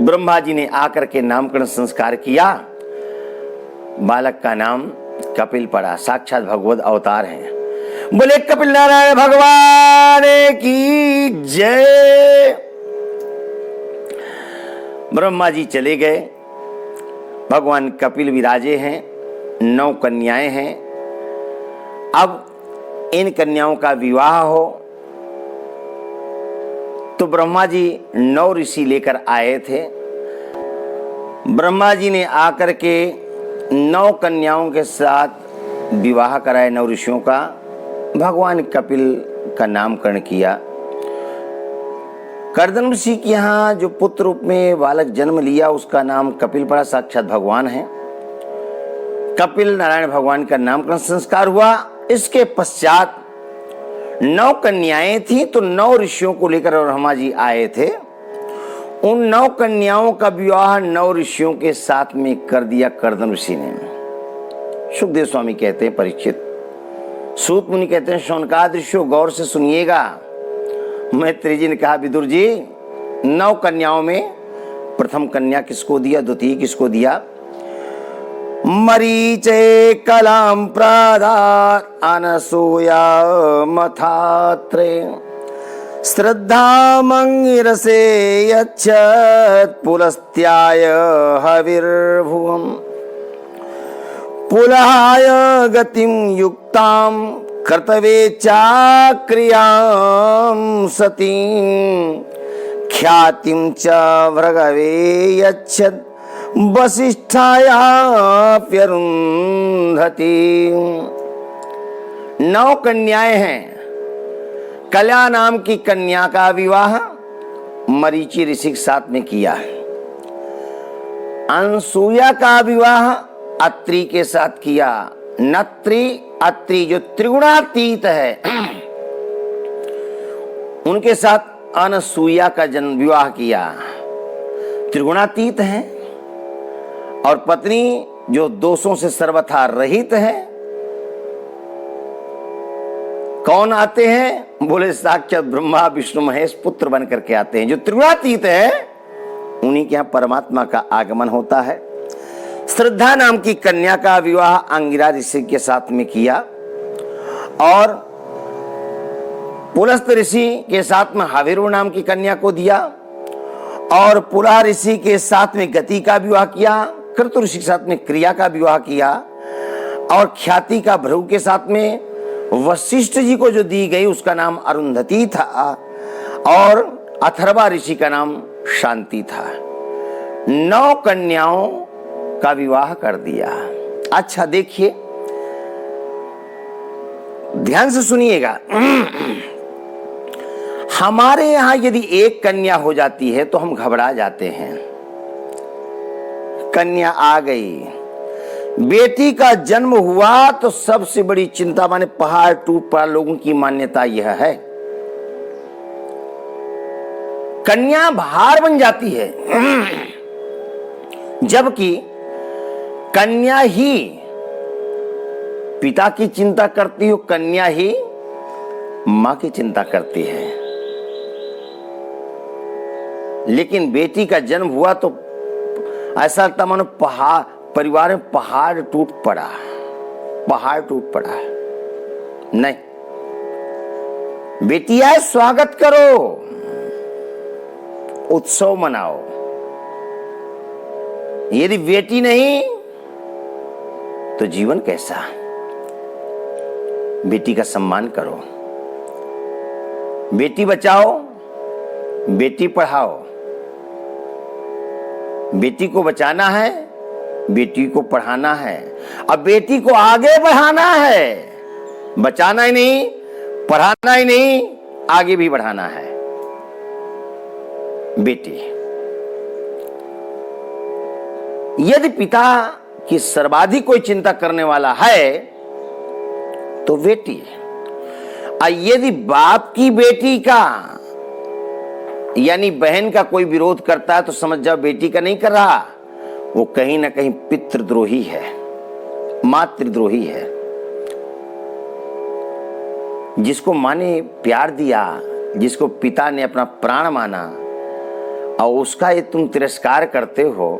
ब्रह्मा जी ने आकर के नामकरण संस्कार किया। बालक का नाम कपिल पड़ा, साक्षात भगवत अवतार हैं। बोले कपिल नारायण भगवान की जय। ब्रह्मा जी चले गए, भगवान कपिल विराजे हैं 9 कन्याएं हैं। अब इन कन्याओं का विवाह हो तो ब्रह्मा जी 9 ऋषि लेकर आए थे। ब्रह्मा जी ने आकर के 9 कन्याओं के साथ विवाह कराए 9 ऋषियों का। भगवान कपिल का नामकरण किया। कर्दम ऋषि के यहाँ जो पुत्र रूप में बालक जन्म लिया उसका नाम कपिल पड़ा, साक्षात भगवान है। कपिल नारायण भगवान का नामकरण संस्कार हुआ। इसके पश्चात 9 कन्याएं थी तो 9 ऋषियों को लेकर ब्रह्मा जी आए थे। उन 9 कन्याओं का विवाह 9 ऋषियों के साथ में कर दिया कर्दम ऋषि ने। सुखदेव स्वामी कहते हैं परीक्षित, सूत मुनि कहते हैं शौनकाद ऋषियों गौर से सुनिएगा। मैत्री जी ने कहा विदुर जी 9 कन्याओं में प्रथम कन्या किसको दिया, द्वितीय किसको दिया? मरीचे कलाम प्रदात अनसूया मथात्रे श्रद्धा मंगिरसे यच्छत पुलस्त्याय हविर्भुवम् पुलहाय गतिम युक्ताम कर्तव्ये चाक्रियां सतीं ख्यातिं च भृगवे यच्छत वसिष्ठायाप्यरुन्धति। 9 कन्याएं हैं। कल्या नाम की कन्या का विवाह मरीचि ऋषि के साथ में किया। अनसूया का विवाह अत्रि के साथ किया। नत्री अत्रि जो त्रिगुणातीत है उनके साथ अनसूया का जन्म विवाह किया। त्रिगुणातीत है और पत्नी जो दोषों से सर्वथा रहित है। कौन आते हैं? बोले साक्षात ब्रह्मा विष्णु महेश पुत्र बन करके आते हैं। जो त्रिगुणातीत है उन्हीं के यहां परमात्मा का आगमन होता है। श्रद्धा नाम की कन्या का विवाह अंगिरा ऋषि के साथ में किया और पुलस्त ऋषि के साथ में हविरु नाम की कन्या को दिया और पुला ऋषि के साथ में गति का विवाह किया। कृत ऋषि के साथ में क्रिया का विवाह किया और ख्याति का भृगु के साथ में वशिष्ठ जी को जो दी गई उसका नाम अरुंधति था और अथर्वा ऋषि का नाम शांति था। 9 कन्याओं का विवाह कर दिया। अच्छा देखिए, ध्यान से सुनिएगा। हमारे यहां यदि एक कन्या हो जाती है तो हम घबरा जाते हैं। कन्या आ गई, बेटी का जन्म हुआ तो सबसे बड़ी चिंता, माने पहाड़ टूट पड़ा। लोगों की मान्यता यह है कन्या भार बन जाती है, जबकि कन्या ही पिता की चिंता करती हो, कन्या ही मां की चिंता करती है। लेकिन बेटी का जन्म हुआ तो ऐसा लगता मानो पहाड़, परिवार में पहाड़ टूट पड़ा, पहाड़ टूट पड़ा। नहीं, बेटी आए स्वागत करो, उत्सव मनाओ। यदि बेटी नहीं तो जीवन कैसा? बेटी का सम्मान करो, बेटी बचाओ, बेटी पढ़ाओ। बेटी को बचाना है, बेटी को पढ़ाना है, अब बेटी को आगे बढ़ाना है। बचाना ही नहीं, पढ़ाना ही नहीं, आगे भी बढ़ाना है। बेटी यदि पिता की सर्वाधिक कोई चिंता करने वाला है तो बेटी है। यदि बाप की बेटी का यानी बहन का कोई विरोध करता है तो समझ जाओ बेटी का नहीं कर रहा, वो कहीं ना कहीं पितृद्रोही है, मातृद्रोही है। जिसको माँ ने प्यार दिया, जिसको पिता ने अपना प्राण माना और उसका ये तुम तिरस्कार करते हो,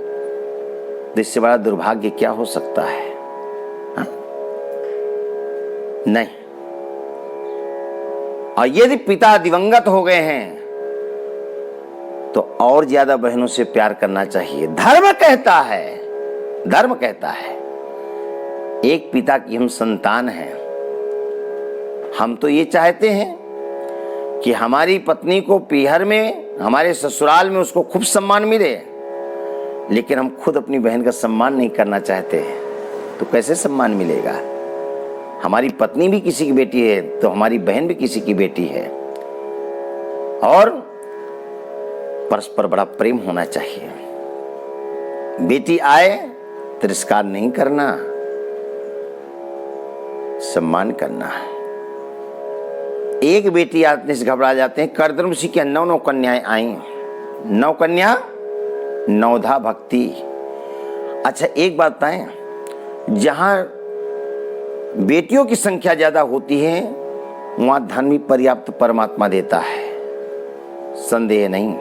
तो इससे बड़ा दुर्भाग्य क्या हो सकता है? हा? नहीं। और यदि पिता दिवंगत हो गए हैं तो और ज्यादा बहनों से प्यार करना चाहिए। धर्म कहता है, धर्म कहता है एक पिता की हम संतान हैं। हम तो ये चाहते हैं कि हमारी पत्नी को पीहर में, हमारे ससुराल में उसको खूब सम्मान मिले, लेकिन हम खुद अपनी बहन का सम्मान नहीं करना चाहते हैं, तो कैसे सम्मान मिलेगा? हमारी पत्नी भी किसी की बेटी है तो हमारी बहन भी किसी की बेटी है, और परस्पर बड़ा प्रेम होना चाहिए। बेटी आए तिरस्कार नहीं करना, सम्मान करना। एक बेटी आने से घबरा जाते हैं। कर्दम ऋषि की 9 कन्याएं आई। 9 कन्या, 9धा भक्ति। अच्छा एक बात बताएं, जहां बेटियों की संख्या ज्यादा होती है वहां धन भी पर्याप्त परमात्मा देता है, संदेह नहीं।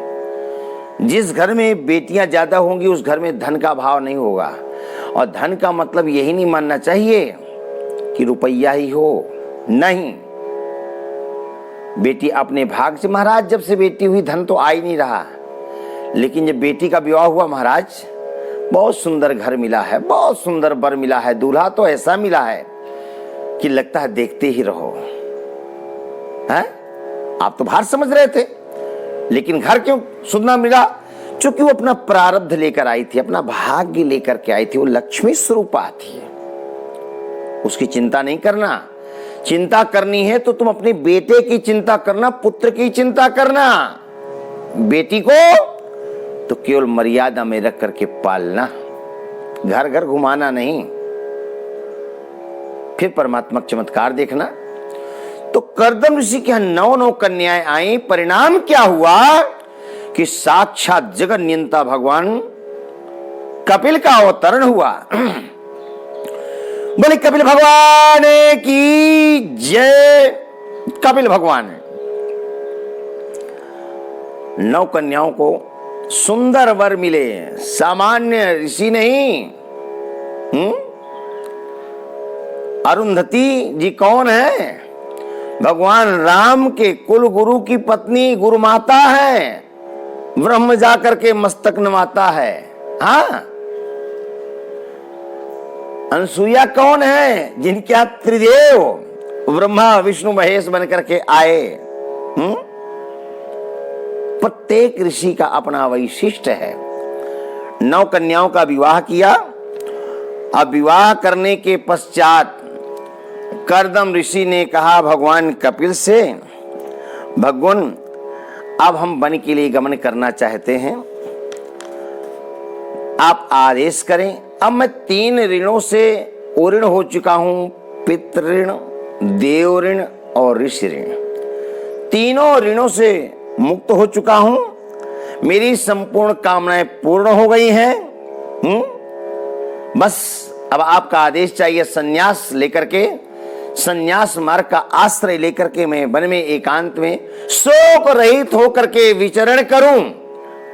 जिस घर में बेटियां ज्यादा होंगी उस घर में धन का भाव नहीं होगा। और धन का मतलब यही नहीं मानना चाहिए कि रुपया ही हो, नहीं। बेटी अपने भाग से, महाराज जब से बेटी हुई धन तो आ ही नहीं रहा, लेकिन जब बेटी का विवाह हुआ महाराज बहुत सुंदर घर मिला है, बहुत सुंदर वर मिला है, दूल्हा तो ऐसा मिला है कि लगता है देखते ही रहो। हैं? आप तो बाहर समझ रहे थे, लेकिन घर क्यों सुनना मिला? क्योंकि वो अपना प्रारब्ध लेकर आई थी, अपना भाग्य लेकर के आई थी। वो लक्ष्मी स्वरूपा थी। उसकी चिंता नहीं करना। चिंता करनी है तो तुम अपने बेटे की चिंता करना, पुत्र की चिंता करना। बेटी को तो केवल मर्यादा में रख करके पालना, घर घर घुमाना नहीं। फिर परमात्मा का चमत्कार देखना। तो कर्दम ऋषि के 9 कन्याएं आई। परिणाम क्या हुआ कि साक्षात जगत नियंता भगवान कपिल का अवतरण हुआ। बोले कपिल भगवान की जय। कपिल भगवान 9 कन्याओं को सुंदर वर मिले, सामान्य ऋषि नहीं। अरुंधति जी कौन है? भगवान राम के कुल गुरु की पत्नी गुरु माता है। ब्रह्म जाकर के मस्तक नवाता है। हाँ, अनसुईया कौन है? जिनके त्रिदेव ब्रह्मा विष्णु महेश बनकर के आए। प्रत्येक ऋषि का अपना वैशिष्ट है। 9 कन्याओं का विवाह किया। अब विवाह करने के पश्चात कर्दम ऋषि ने कहा भगवान कपिल से, भगवान अब हम वन के लिए गमन करना चाहते हैं, आप आदेश करें। अब मैं 3 ऋणों से ऋण हो चुका हूं, पितृ ऋण, देव ऋण और ऋषि ऋण। तीनों ऋणों से मुक्त हो चुका हूं। मेरी संपूर्ण कामनाएं पूर्ण हो गई हैं। बस अब आपका आदेश चाहिए। संन्यास लेकर के, संन्यास मार्ग का आश्रय लेकर के मैं वन में एकांत में शोक रहित होकर के विचरण करूं,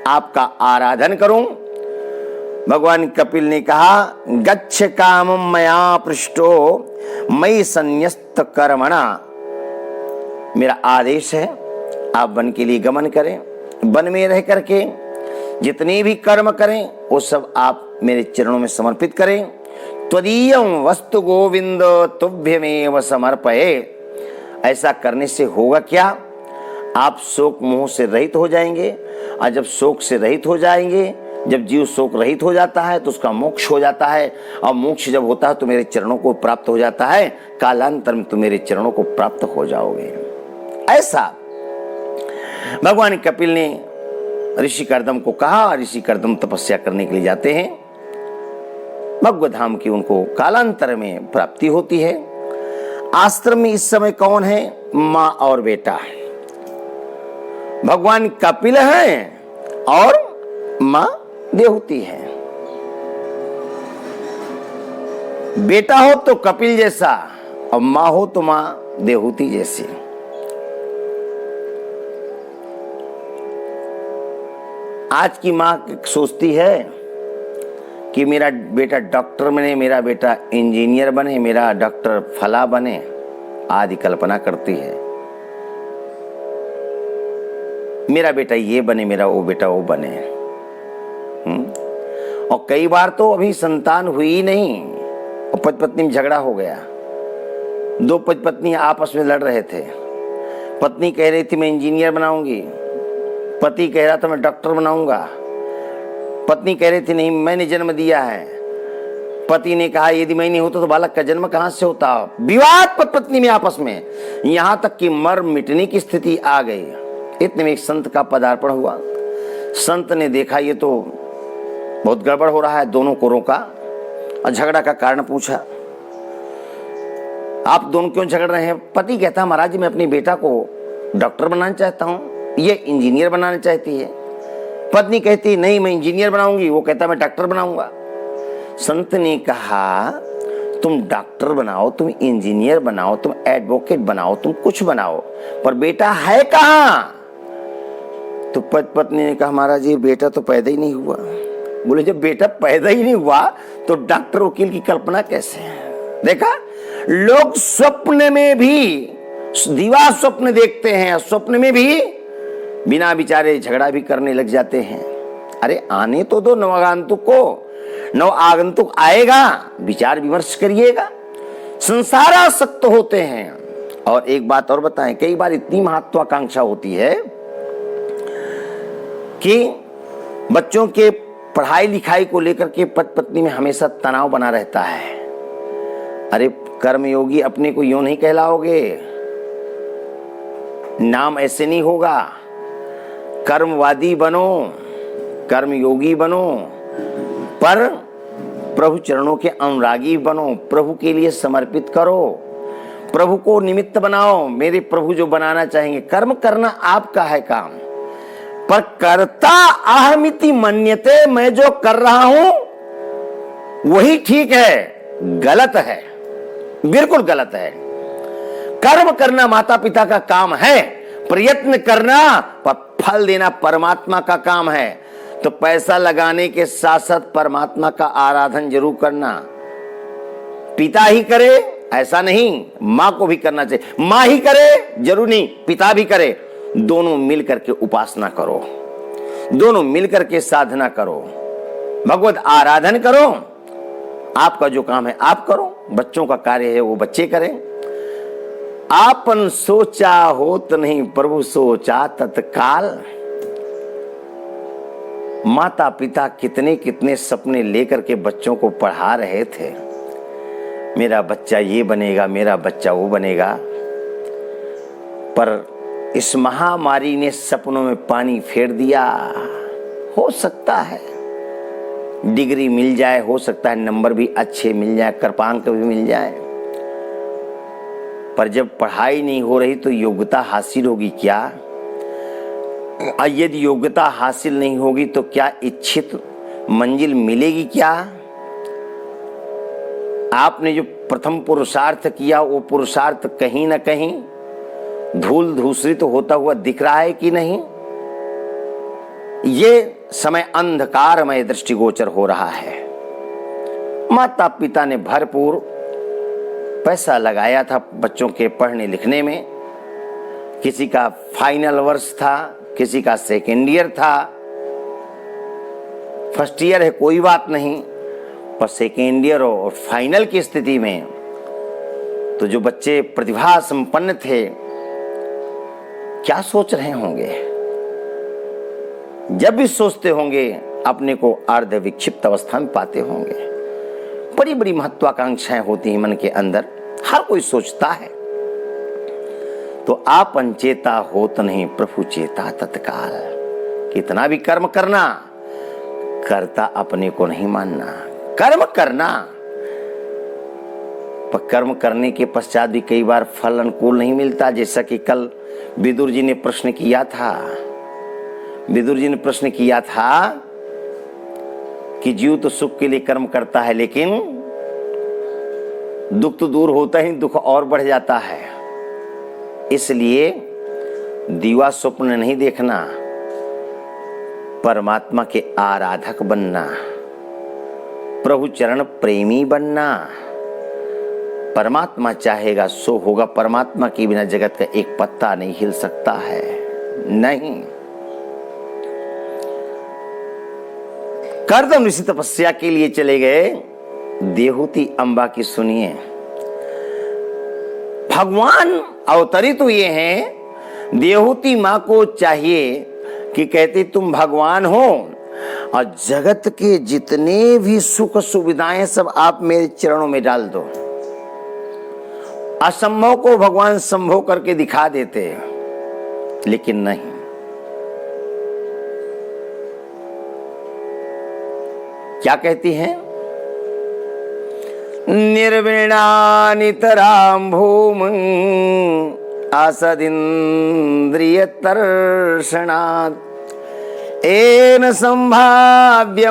आपका आराधन करूं। भगवान कपिल ने कहा गच्छ कामं मया पृष्टो मयि संन्यस्त कर्मणा। मेरा आदेश है आप वन के लिए गमन करें। वन में रह करके जितने भी कर्म करें वो सब आप मेरे चरणों में समर्पित करें। त्वदीयं वस्तु गोविंद तुभ्यमेव समर्पये। ऐसा करने से होगा क्या? आप शोक मोह से रहित हो जाएंगे। और जब शोक से रहित हो जाएंगे, जब जीव शोक रहित हो जाता है तो उसका मोक्ष हो जाता है। और मोक्ष जब होता है तो मेरे चरणों को प्राप्त हो जाता है। कालांतर में तो मेरे चरणों को प्राप्त हो जाओगे। ऐसा भगवान कपिल ने ऋषि कर्दम को कहा। ऋषि कर्दम तपस्या करने के लिए जाते हैं। भगवत धाम की उनको कालांतर में प्राप्ति होती है। आश्रम में इस समय कौन है? माँ और बेटा। भगवान कपिल हैं और माँ देवहूति है। बेटा हो तो कपिल जैसा और माँ हो तो माँ देवहूति जैसी। आज की माँ सोचती है कि मेरा बेटा डॉक्टर बने, मेरा बेटा इंजीनियर बने, मेरा डॉक्टर फला बने, आदि कल्पना करती है। मेरा बेटा ये बने, मेरा वो बेटा वो बने। और कई बार तो अभी संतान हुई ही नहीं, और पति पत्नी में झगड़ा हो गया। दो पति पत्नी आपस में लड़ रहे थे। पत्नी कह रही थी मैं इंजीनियर बनाऊंगी, पति कह रहा था मैं डॉक्टर बनाऊंगा। पत्नी कह रही थी नहीं मैंने जन्म दिया है, पति ने कहा यदि मैं नहीं होता तो बालक का जन्म कहां से होता। विवाद पति पत्नी में आपस में, यहां तक कि मर मिटने की स्थिति आ गई। इतने में एक संत का पदार्पण हुआ। संत ने देखा ये तो बहुत गड़बड़ हो रहा है, दोनों को रोका और झगड़ा का कारण पूछा। आप दोनों क्यों झगड़ रहे हैं? पति कहता महाराज जी मैं अपनी बेटा को डॉक्टर बनाना चाहता हूं, ये इंजीनियर बनाना चाहती है। पत्नी कहती नहीं मैं इंजीनियर बनाऊंगी, वो कहता मैं डॉक्टर बनाऊंगा। संत ने कहा तुम डॉक्टर बनाओ, तुम इंजीनियर बनाओ, तुम एडवोकेट बनाओ, तुम कुछ बनाओ, पर बेटा है कहां? तो पत्नी ने कहा महाराज जी बेटा तो पैदा ही नहीं हुआ। बोले जब बेटा पैदा ही नहीं हुआ तो डॉक्टर वकील की कल्पना कैसे है? देखा, लोग स्वप्न में भी दिवा स्वप्न देखते हैं, स्वप्न में भी बिना विचारे झगड़ा भी करने लग जाते हैं। अरे आने तो दो नव आगंतुक को, नव आगंतुक आएगा, विचार विमर्श करिएगा। संसार आसक्त होते हैं। और एक बात और बताएं, कई बार इतनी महत्वाकांक्षा होती है कि बच्चों के पढ़ाई लिखाई को लेकर के पति पत्नी में हमेशा तनाव बना रहता है। अरे कर्मयोगी अपने को यूं नहीं कहलाओगे, नाम ऐसे नहीं होगा। कर्मवादी बनो, कर्मयोगी बनो, पर प्रभु चरणों के अनुरागी बनो, प्रभु के लिए समर्पित करो, प्रभु को निमित्त बनाओ। मेरे प्रभु जो बनाना चाहेंगे, कर्म करना आपका है काम, पर कर्ता अहमिति मन्यते, मैं जो कर रहा हूं वही ठीक है, गलत है, बिल्कुल गलत है। कर्म करना माता पिता का काम है, प्रयत्न करना पर फल देना परमात्मा का काम है। तो पैसा लगाने के साथ साथ परमात्मा का आराधन जरूर करना। पिता ही करे ऐसा नहीं, मां को भी करना चाहिए। मां ही करे जरूर नहीं, पिता भी करे। दोनों मिलकर के उपासना करो, दोनों मिलकर के साधना करो, भगवत आराधन करो। आपका जो काम है आप करो, बच्चों का कार्य है वो बच्चे करें। आपन सोचा होत नहीं, प्रभु सोचा तत्काल। माता पिता कितने कितने सपने लेकर के बच्चों को पढ़ा रहे थे, मेरा बच्चा ये बनेगा, मेरा बच्चा वो बनेगा, पर इस महामारी ने सपनों में पानी फेर दिया। हो सकता है डिग्री मिल जाए, हो सकता है नंबर भी अच्छे मिल जाए, कृपांक भी मिल जाए, पर जब पढ़ाई नहीं हो रही तो योग्यता हासिल होगी क्या? यदि योग्यता हासिल नहीं होगी तो क्या इच्छित मंजिल मिलेगी क्या? आपने जो प्रथम पुरुषार्थ किया वो पुरुषार्थ कहीं ना कहीं धूल धूसरित होता हुआ दिख रहा है कि नहीं? ये समय अंधकारमय दृष्टिगोचर हो रहा है। माता पिता ने भरपूर पैसा लगाया था बच्चों के पढ़ने लिखने में। किसी का फाइनल वर्ष था, किसी का सेकेंड ईयर था, फर्स्ट ईयर है कोई बात नहीं, पर सेकेंड ईयर और फाइनल की स्थिति में तो जो बच्चे प्रतिभा संपन्न थे क्या सोच रहे होंगे? जब भी सोचते होंगे अपने को अर्ध विक्षिप्त अवस्था में पाते होंगे। बड़ी बड़ी महत्वाकांक्षाएं होती हैं मन के अंदर, हर कोई सोचता है। तो आप अनचेता होत नहीं, प्रभु चेता तत्काल। कितना भी कर्म करना, कर्ता अपने को नहीं मानना। कर्म करना, पर कर्म करने के पश्चात भी कई बार फल अनुकूल नहीं मिलता। जैसा कि कल विदुर जी ने प्रश्न किया था, विदुर जी ने प्रश्न किया था कि जीव तो सुख के लिए कर्म करता है, लेकिन दुख तो दूर होता ही दुख और बढ़ जाता है। इसलिए दिवा स्वप्न नहीं देखना, परमात्मा के आराधक बनना, प्रभु चरण प्रेमी बनना। परमात्मा चाहेगा सो होगा। परमात्मा के बिना जगत का एक पत्ता नहीं हिल सकता है। नहीं, कर्दम ऋषि तपस्या के लिए चले गए देहूती अम्बा की सुनिए। भगवान अवतरित हुए हैं, देहूती माँ को चाहिए कि कहते तुम भगवान हो और जगत के जितने भी सुख सुविधाएं सब आप मेरे चरणों में डाल दो। असंभव को भगवान संभव करके दिखा देते, लेकिन नहीं। क्या कहती हैं? निर्विणा नितरां भूमि असदिन्द्रिय तर्षणात् येन संभाव्यमानेन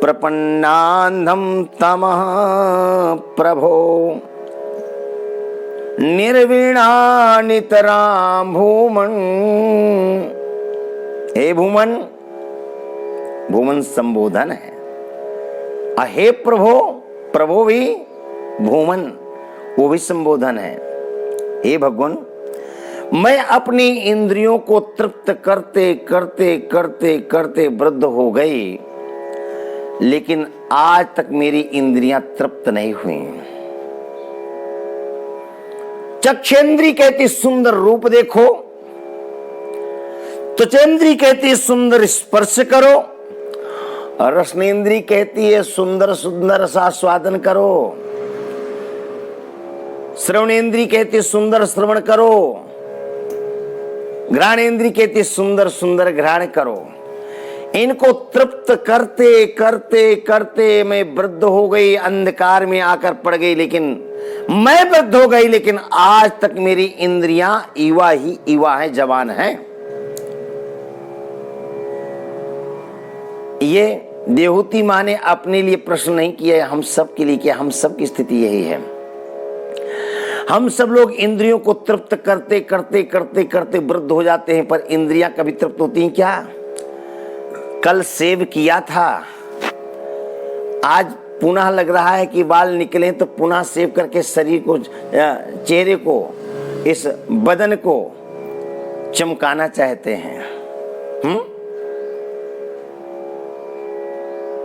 प्रपन्नान्धं तमः प्रभो। निर्विणा नितरां भूमन्, हे भूमन, भूमन संबोधन है। हे प्रभो, प्रभो भी भूमन, वो भी संबोधन है। हे भगवान, मैं अपनी इंद्रियों को तृप्त करते करते करते करते वृद्ध हो गई, लेकिन आज तक मेरी इंद्रियां तृप्त नहीं हुई। चक्षेंद्री कहती सुंदर रूप देखो, त्वचेंद्री कहती सुंदर स्पर्श करो, रसनेन्द्री कहती है सुंदर सुंदर सा स्वादन करो, श्रवणेन्द्री कहती सुंदर श्रवण करो, घ्राणेन्द्री कहती सुंदर सुंदर घ्राण करो। इनको तृप्त करते करते करते मैं वृद्ध हो गई, अंधकार में आकर पड़ गई, लेकिन मैं वृद्ध हो गई, लेकिन आज तक मेरी इंद्रियां युवा ही युवा है, जवान है। ये देहूती माँ ने अपने लिए प्रश्न नहीं किया, हम सब के लिए किया। हम सब की स्थिति यही है। हम सब लोग इंद्रियों को तृप्त करते करते करते करते वृद्ध हो जाते हैं, पर इंद्रियां कभी तृप्त होती हैं क्या? कल सेव किया था, आज पुनः लग रहा है कि बाल निकले तो पुनः सेव करके शरीर को, चेहरे को, इस बदन को चमकाना चाहते हैं।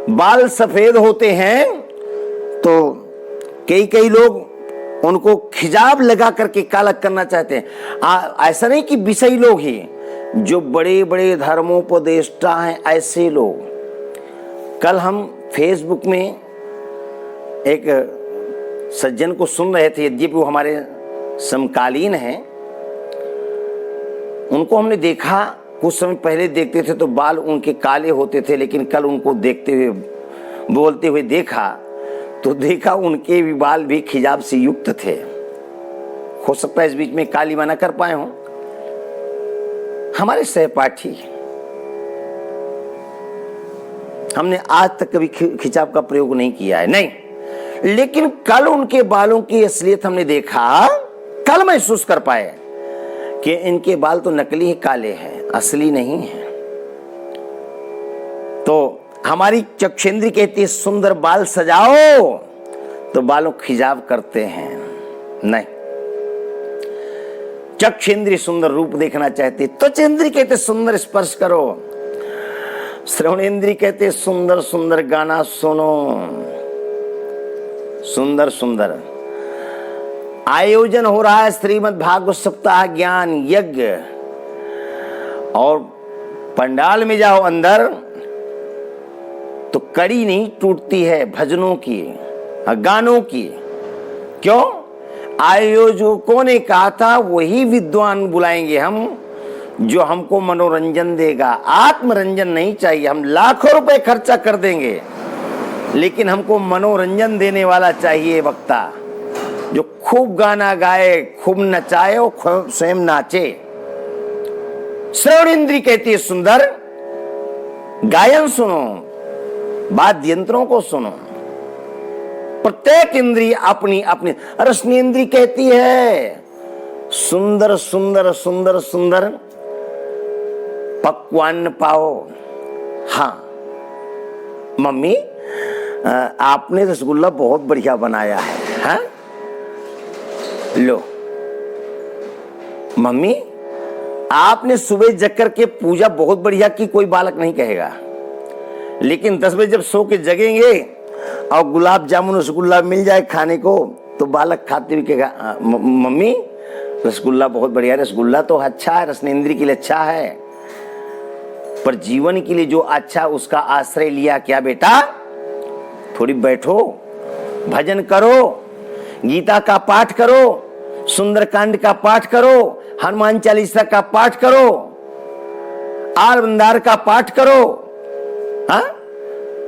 बाल सफेद होते हैं तो कई कई लोग उनको खिजाब लगा करके काला करना चाहते हैं। ऐसा नहीं कि विषयी लोग ही, जो बड़े बड़े धर्मोपदेष्टा हैं ऐसे लोग। कल हम फेसबुक में एक सज्जन को सुन रहे थे, यद्यपि वो हमारे समकालीन हैं। उनको हमने देखा, कुछ समय पहले देखते थे तो बाल उनके काले होते थे, लेकिन कल उनको देखते हुए बोलते हुए देखा तो देखा उनके भी बाल भी खिजाब से युक्त थे। हो सकता है इस बीच में कालीमा न कर पाए हों। हमारे सहपाठी, हमने आज तक कभी खिजाब का प्रयोग नहीं किया है, नहीं, लेकिन कल उनके बालों की असलियत हमने देखा। कल महसूस कर पाए कि इनके बाल तो नकली ही काले हैं, असली नहीं है। तो हमारी चक्षेंद्री कहती है सुंदर बाल सजाओ, तो बालों खिजाब करते हैं, नहीं। चक्षेंद्री सुंदर रूप देखना चाहती, त्वचेंद्री कहते सुंदर स्पर्श करो, श्रवणेंद्री कहते सुंदर सुंदर गाना सुनो। सुंदर सुंदर आयोजन हो रहा है श्रीमद् भागवत सप्ताह ज्ञान यज्ञ, और पंडाल में जाओ अंदर तो कड़ी नहीं टूटती है भजनों की, गानों की। क्यों? आयोजकों ने कहा था वही विद्वान बुलाएंगे हम जो हमको मनोरंजन देगा, आत्मरंजन नहीं चाहिए। हम लाखों रुपए खर्चा कर देंगे, लेकिन हमको मनोरंजन देने वाला चाहिए वक्ता, जो खूब गाना गाए, खूब नचाए और खूब स्वयं नाचे। श्रवण इंद्री कहती है सुंदर गायन सुनो, वाद्य यंत्रों को सुनो। प्रत्येक इंद्री अपनी अपनी। रसनेन्द्री कहती है सुंदर सुंदर सुंदर सुंदर पक्वान्न पाओ। हाँ मम्मी, आपने रसगुल्ला बहुत बढ़िया बनाया है। हाँ लो मम्मी, आपने सुबह जग करके पूजा बहुत बढ़िया की, कोई बालक नहीं कहेगा। लेकिन 10 बजे जब सो के जगेंगे और गुलाब जामुन रसगुल्ला मिल जाए खाने को, तो बालक खाते हुए कहेगा मम्मी रसगुल्ला बहुत बढ़िया, रसगुल्ला तो अच्छा है, रसनेंद्रिय के लिए अच्छा है, पर जीवन के लिए जो अच्छा उसका आश्रय लिया क्या बेटा? थोड़ी बैठो, भजन करो, गीता का पाठ करो, सुंदरकांड का पाठ करो, हनुमान चालीसा का पाठ करो, आल वृंदार का पाठ करो, हाँ,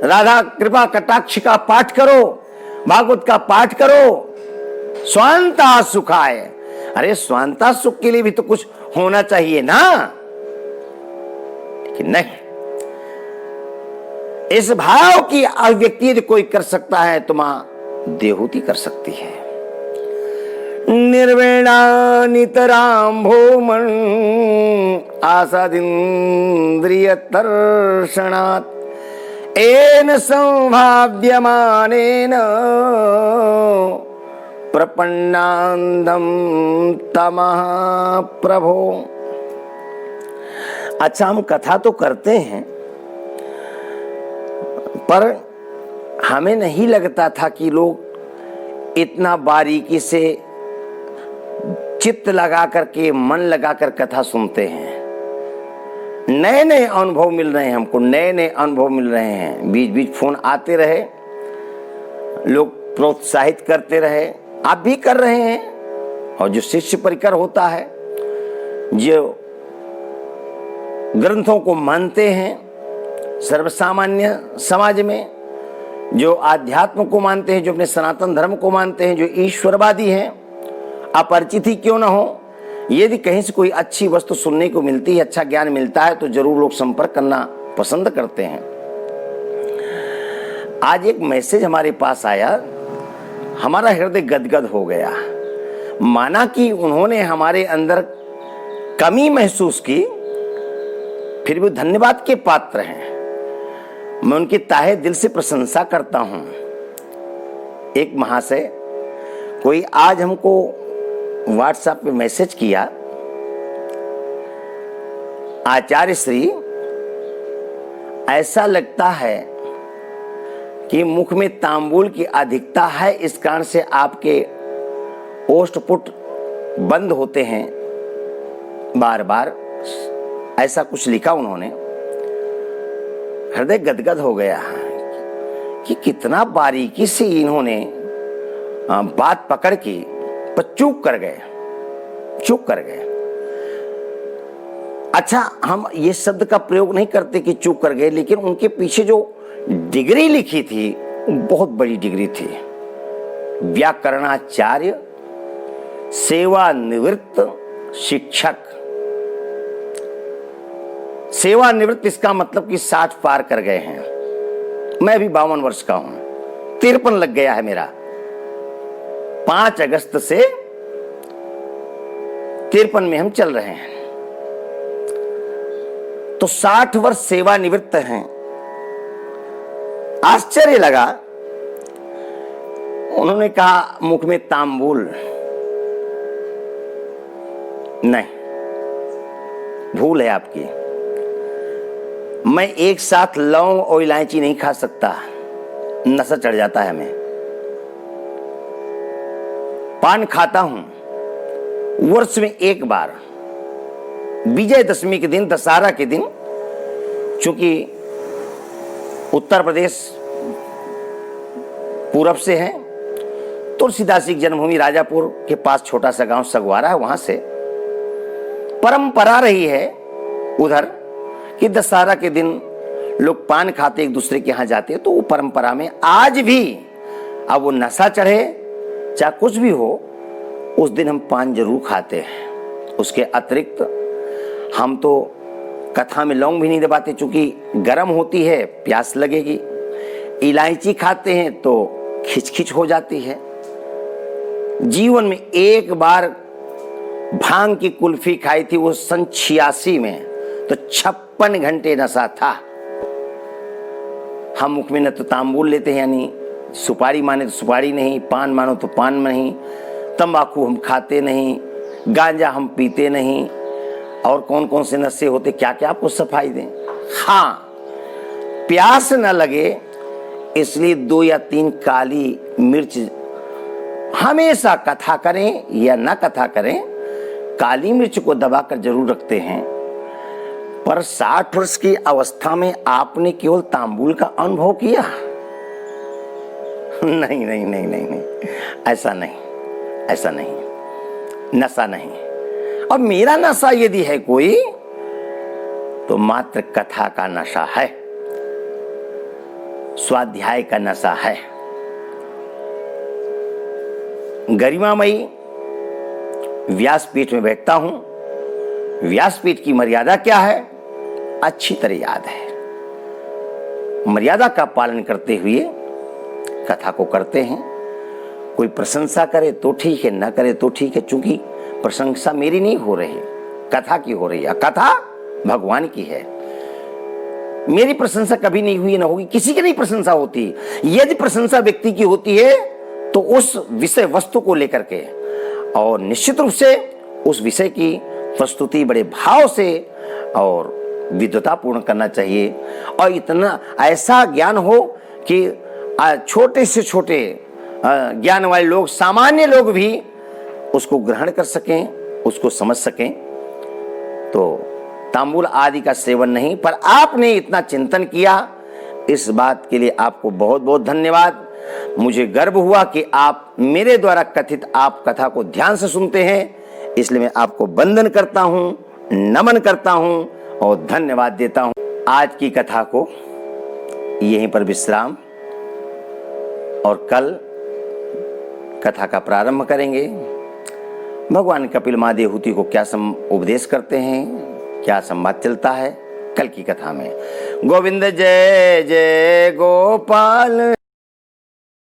राधा कृपा कटाक्ष का पाठ करो, भागवत का पाठ करो, स्वांता सुखाय। अरे स्वांता सुख के लिए भी तो कुछ होना चाहिए ना, लेकिन नहीं। इस भाव की अभिव्यक्ति यदि कोई कर सकता है तो मां देहूती कर सकती है। निर्वेणा नितराम भोमन आसादिंद्रिय तर्षणात् एन संभाव्यमानेन प्रपन्नांधम तमः प्रभो। अच्छा, हम कथा तो करते हैं, पर हमें नहीं लगता था कि लोग इतना बारीकी से चित्त लगा करके, मन लगा कर कथा सुनते हैं। नए नए अनुभव मिल रहे हैं हमको, नए नए अनुभव मिल रहे हैं। बीच बीच फोन आते रहे, लोग प्रोत्साहित करते रहे, आप भी कर रहे हैं। और जो शिष्य परिकर होता है, जो ग्रंथों को मानते हैं, सर्वसामान्य समाज में जो आध्यात्म को मानते हैं, जो अपने सनातन धर्म को मानते हैं, जो ईश्वरवादी हैं, अपरिचित ही क्यों ना हो, यदि कहीं से कोई अच्छी वस्तु सुनने को मिलती है, अच्छा ज्ञान मिलता है, तो जरूर लोग संपर्क करना पसंद करते हैं। आज एक मैसेज हमारे पास आया, हमारा हृदय गदगद हो गया। माना कि उन्होंने हमारे अंदर कमी महसूस की, फिर भी धन्यवाद के पात्र हैं। मैं उनकी ताहे दिल से प्रशंसा करता हूं। एक महाशय कोई आज हमको व्हाट्सएप पे मैसेज किया, आचार्य श्री, ऐसा लगता है कि मुख में तांबुल की अधिकता है, इस कारण से आपके ओष्ठपुट बंद होते हैं बार बार। ऐसा कुछ लिखा उन्होंने। हृदय गदगद हो गया कि कितना बारीकी से इन्होंने बात पकड़ के, पर चूक कर गए। अच्छा, हम ये शब्द का प्रयोग नहीं करते कि चूक कर गए, लेकिन उनके पीछे जो डिग्री लिखी थी बहुत बड़ी डिग्री थी। व्याकरणाचार्य, सेवानिवृत्त शिक्षक। सेवानिवृत्त इसका मतलब कि 60 पार कर गए हैं। मैं भी 52 वर्ष का हूं, 53 लग गया है मेरा। 5 अगस्त से 53 में हम चल रहे हैं, तो 60 वर्ष सेवानिवृत्त हैं। आश्चर्य लगा, उन्होंने कहा मुख में तांबुल नहीं, भूल है आपकी। मैं एक साथ लौंग और इलायची नहीं खा सकता, नशा चढ़ जाता है हमें। पान खाता हूं वर्ष में एक बार, विजयदशमी के दिन, दशहरा के दिन। चूंकि उत्तर प्रदेश पूरब से है, तुलसीदास जी की जन्मभूमि राजापुर के पास छोटा सा गांव सगवारा है, वहां से परंपरा रही है उधर कि दशहरा के दिन लोग पान खाते, एक दूसरे के यहां जाते। तो वो परंपरा में आज भी, अब वो नशा चढ़े चाहे कुछ भी हो, उस दिन हम पान जरूर खाते हैं। उसके अतिरिक्त हम तो कथा में लौंग भी नहीं दबाते, चूंकि गर्म होती है, प्यास लगेगी। इलायची खाते हैं तो खिचखिच हो जाती है। जीवन में एक बार भांग की कुल्फी खाई थी, वो सन 86 में, तो 56 घंटे नशा था। हम मुख में न तो तांबुल लेते हैं, यानी सुपारी माने तो सुपारी नहीं, पान मानो तो पान नहीं, तंबाकू हम खाते नहीं, गांजा हम पीते नहीं, और कौन कौन से नशे होते क्या क्या आपको सफाई दें। हाँ, प्यास न लगे इसलिए 2 या 3 काली मिर्च हमेशा कथा करें या न कथा करें, काली मिर्च को दबाकर जरूर रखते हैं। पर 60 वर्ष की अवस्था में आपने केवल तांबूल का अनुभव किया? नहीं नहीं नहीं नहीं नहीं, ऐसा नहीं, ऐसा नहीं, नशा नहीं। अब मेरा नशा यदि है कोई तो मात्र कथा का नशा है, स्वाध्याय का नशा है। गरिमामयी व्यासपीठ में बैठता हूं, व्यासपीठ की मर्यादा क्या है अच्छी तरह याद है। मर्यादा का पालन करते हुए कथा को करते हैं। कोई प्रशंसा करे तो ठीक है, ना करे तो ठीक है, चूंकि प्रशंसा मेरी नहीं हो रही, कथा की हो रही है। कथा भगवान की है। मेरी प्रशंसा कभी नहीं हुई, ना होगी, किसी की नहीं प्रशंसा होती। यदि प्रशंसा व्यक्ति की होती है तो उस विषय वस्तु को लेकर के, और निश्चित रूप से उस विषय की प्रस्तुति बड़े भाव से और विद्वतापूर्ण करना चाहिए। और इतना ऐसा ज्ञान हो कि छोटे से छोटे ज्ञान वाले लोग, सामान्य लोग भी उसको ग्रहण कर सकें, उसको समझ सकें। तो तांबूल आदि का सेवन नहीं, पर आपने इतना चिंतन किया, इस बात के लिए आपको बहुत बहुत धन्यवाद। मुझे गर्व हुआ कि आप मेरे द्वारा कथित आप कथा को ध्यान से सुनते हैं, इसलिए मैं आपको वंदन करता हूं, नमन करता हूं और धन्यवाद देता हूं। आज की कथा को यहीं पर विश्राम, और कल कथा का प्रारंभ करेंगे। भगवान कपिल महादेवहूति को क्या उपदेश करते हैं, क्या संवाद चलता है, कल की कथा में। गोविंद जय जय गोपाल।